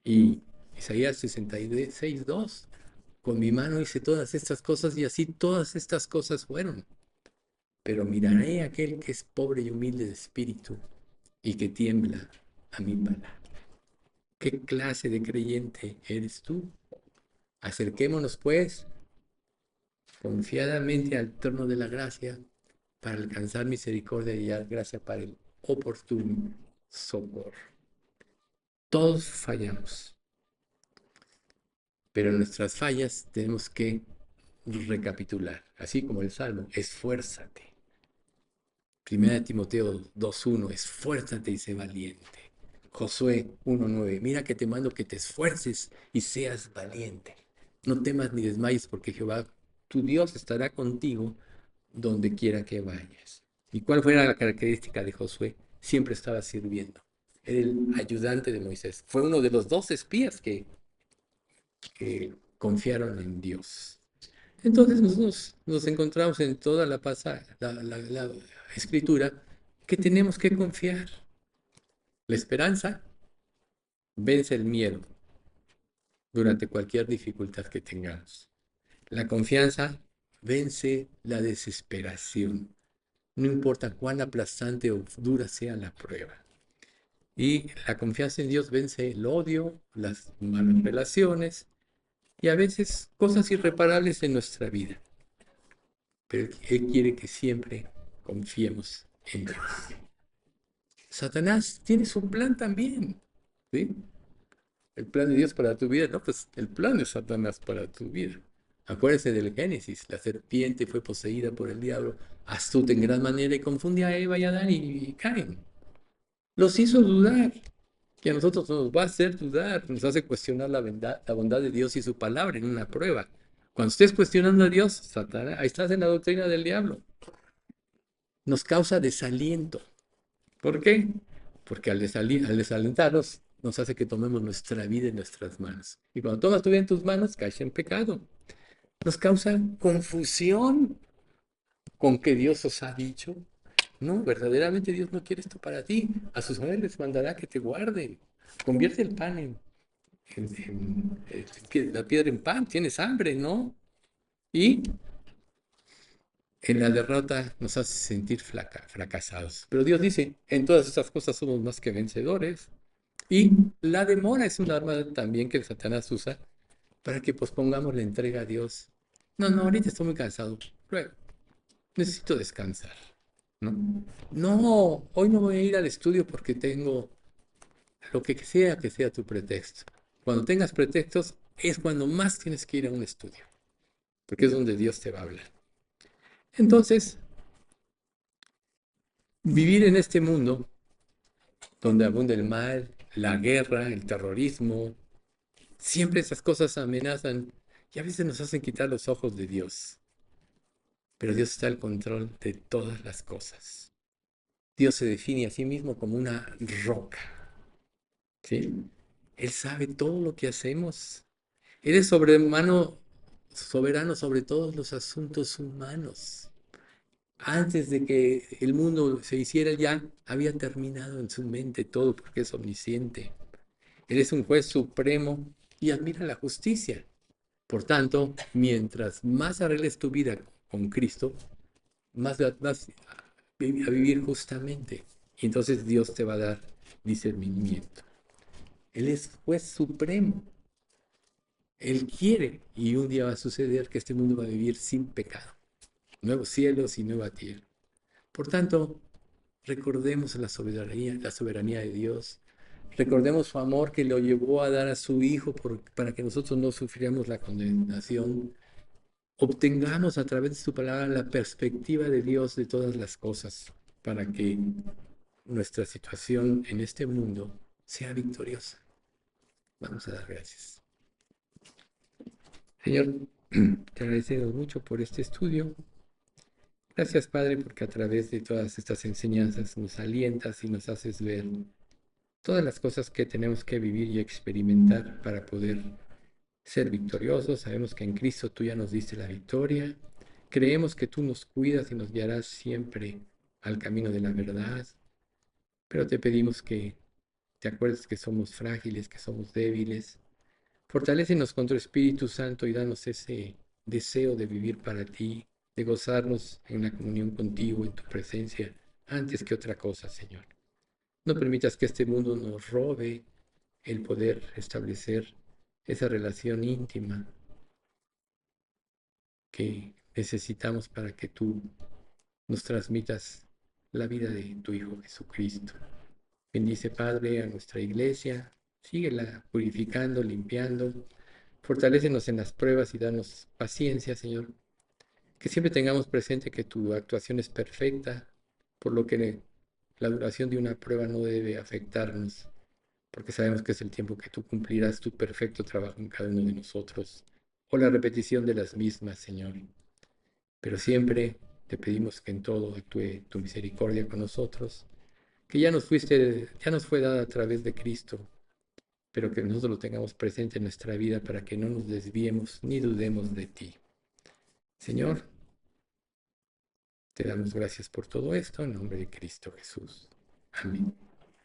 Y Isaías 66:2, con mi mano hice todas estas cosas y así todas estas cosas fueron. Pero miraré a aquel que es pobre y humilde de espíritu y que tiembla a mi palabra. ¿Qué clase de creyente eres tú? Acerquémonos, pues, confiadamente al trono de la gracia para alcanzar misericordia y hallar gracia para el oportuno socorro. Todos fallamos, pero en nuestras fallas tenemos que recapitular, así como el Salmo, esfuérzate. Primera de Timoteo 2:1, esfuérzate y sé valiente. Josué 1:9, mira que te mando que te esfuerces y seas valiente. No temas ni desmayes porque Jehová, tu Dios, estará contigo donde quiera que vayas. ¿Y cuál fue la característica de Josué? Siempre estaba sirviendo. Era el ayudante de Moisés. Fue uno de los 2 espías que confiaron en Dios. Entonces nosotros nos encontramos en toda la escritura que tenemos que confiar. La esperanza vence el miedo durante cualquier dificultad que tengamos. La confianza vence la desesperación, no importa cuán aplastante o dura sea la prueba. Y la confianza en Dios vence el odio, las malas relaciones y a veces cosas irreparables en nuestra vida. Pero Él quiere que siempre confiemos en Dios. Satanás tiene su plan también, ¿sí? El plan de Dios para tu vida, no, pues el plan de Satanás para tu vida. Acuérdense del Génesis, la serpiente fue poseída por el diablo, astuta en gran manera y confundió a Eva y a Adán y caen. Los hizo dudar. que a nosotros nos va a hacer dudar, nos hace cuestionar la bondad de Dios y su palabra en una prueba. Cuando estés cuestionando a Dios, Satanás, ahí estás en la doctrina del diablo. Nos causa desaliento. ¿Por qué? Porque al desalentarnos, nos hace que tomemos nuestra vida en nuestras manos. Y cuando tomas tu vida en tus manos, caes en pecado. Nos causa confusión con que Dios os ha dicho. No, verdaderamente Dios no quiere esto para ti. A sus ángeles les mandará que te guarden. Convierte el pan la piedra en pan. Tienes hambre, ¿no? Y en la derrota nos hace sentir fracasados. Pero Dios dice, en todas estas cosas somos más que vencedores. Y la demora es un arma también que Satanás usa para que pospongamos la entrega a Dios. No, no, ahorita estoy muy cansado. Luego, necesito descansar. ¿No? No, hoy no voy a ir al estudio porque tengo lo que sea tu pretexto. Cuando tengas pretextos es cuando más tienes que ir a un estudio, porque es donde Dios te va a hablar. Entonces, vivir en este mundo donde abunda el mal, la guerra, el terrorismo, siempre esas cosas amenazan y a veces nos hacen quitar los ojos de Dios. Pero Dios está al control de todas las cosas. Dios se define a sí mismo como una roca, ¿sí? Él sabe todo lo que hacemos. Él es soberano sobre todos los asuntos humanos. Antes de que el mundo se hiciera ya, había terminado en su mente todo porque es omnisciente. Él es un juez supremo y admira la justicia. Por tanto, mientras más arregles tu vida con Cristo, más vas a vivir justamente. Y entonces Dios te va a dar discernimiento. Él es juez supremo. Él quiere y un día va a suceder que este mundo va a vivir sin pecado. Nuevos cielos y nueva tierra. Por tanto, recordemos la soberanía de Dios. Recordemos su amor que lo llevó a dar a su Hijo para que nosotros no sufriéramos la condenación. Obtengamos a través de su palabra la perspectiva de Dios de todas las cosas para que nuestra situación en este mundo sea victoriosa. Vamos a dar gracias. Señor, te agradecemos mucho por este estudio. Gracias, Padre, porque a través de todas estas enseñanzas nos alientas y nos haces ver todas las cosas que tenemos que vivir y experimentar para poder ser victoriosos. Sabemos que en Cristo tú ya nos diste la victoria. Creemos que tú nos cuidas y nos guiarás siempre al camino de la verdad. Pero te pedimos que te acuerdes que somos frágiles, que somos débiles. Fortalécenos con tu Espíritu Santo y danos ese deseo de vivir para ti, de gozarnos en la comunión contigo, en tu presencia, antes que otra cosa, Señor. No permitas que este mundo nos robe el poder establecer esa relación íntima que necesitamos para que tú nos transmitas la vida de tu Hijo Jesucristo. Bendice, Padre, a nuestra iglesia, síguela purificando, limpiando, fortalécenos en las pruebas y danos paciencia, Señor. Que siempre tengamos presente que tu actuación es perfecta, por lo que la duración de una prueba no debe afectarnos, porque sabemos que es el tiempo que tú cumplirás tu perfecto trabajo en cada uno de nosotros, o la repetición de las mismas, Señor. Pero siempre te pedimos que en todo actúe tu misericordia con nosotros, que ya nos fue dada a través de Cristo, pero que nosotros lo tengamos presente en nuestra vida para que no nos desviemos ni dudemos de ti. Señor, te damos gracias por todo esto en nombre de Cristo Jesús. Amén.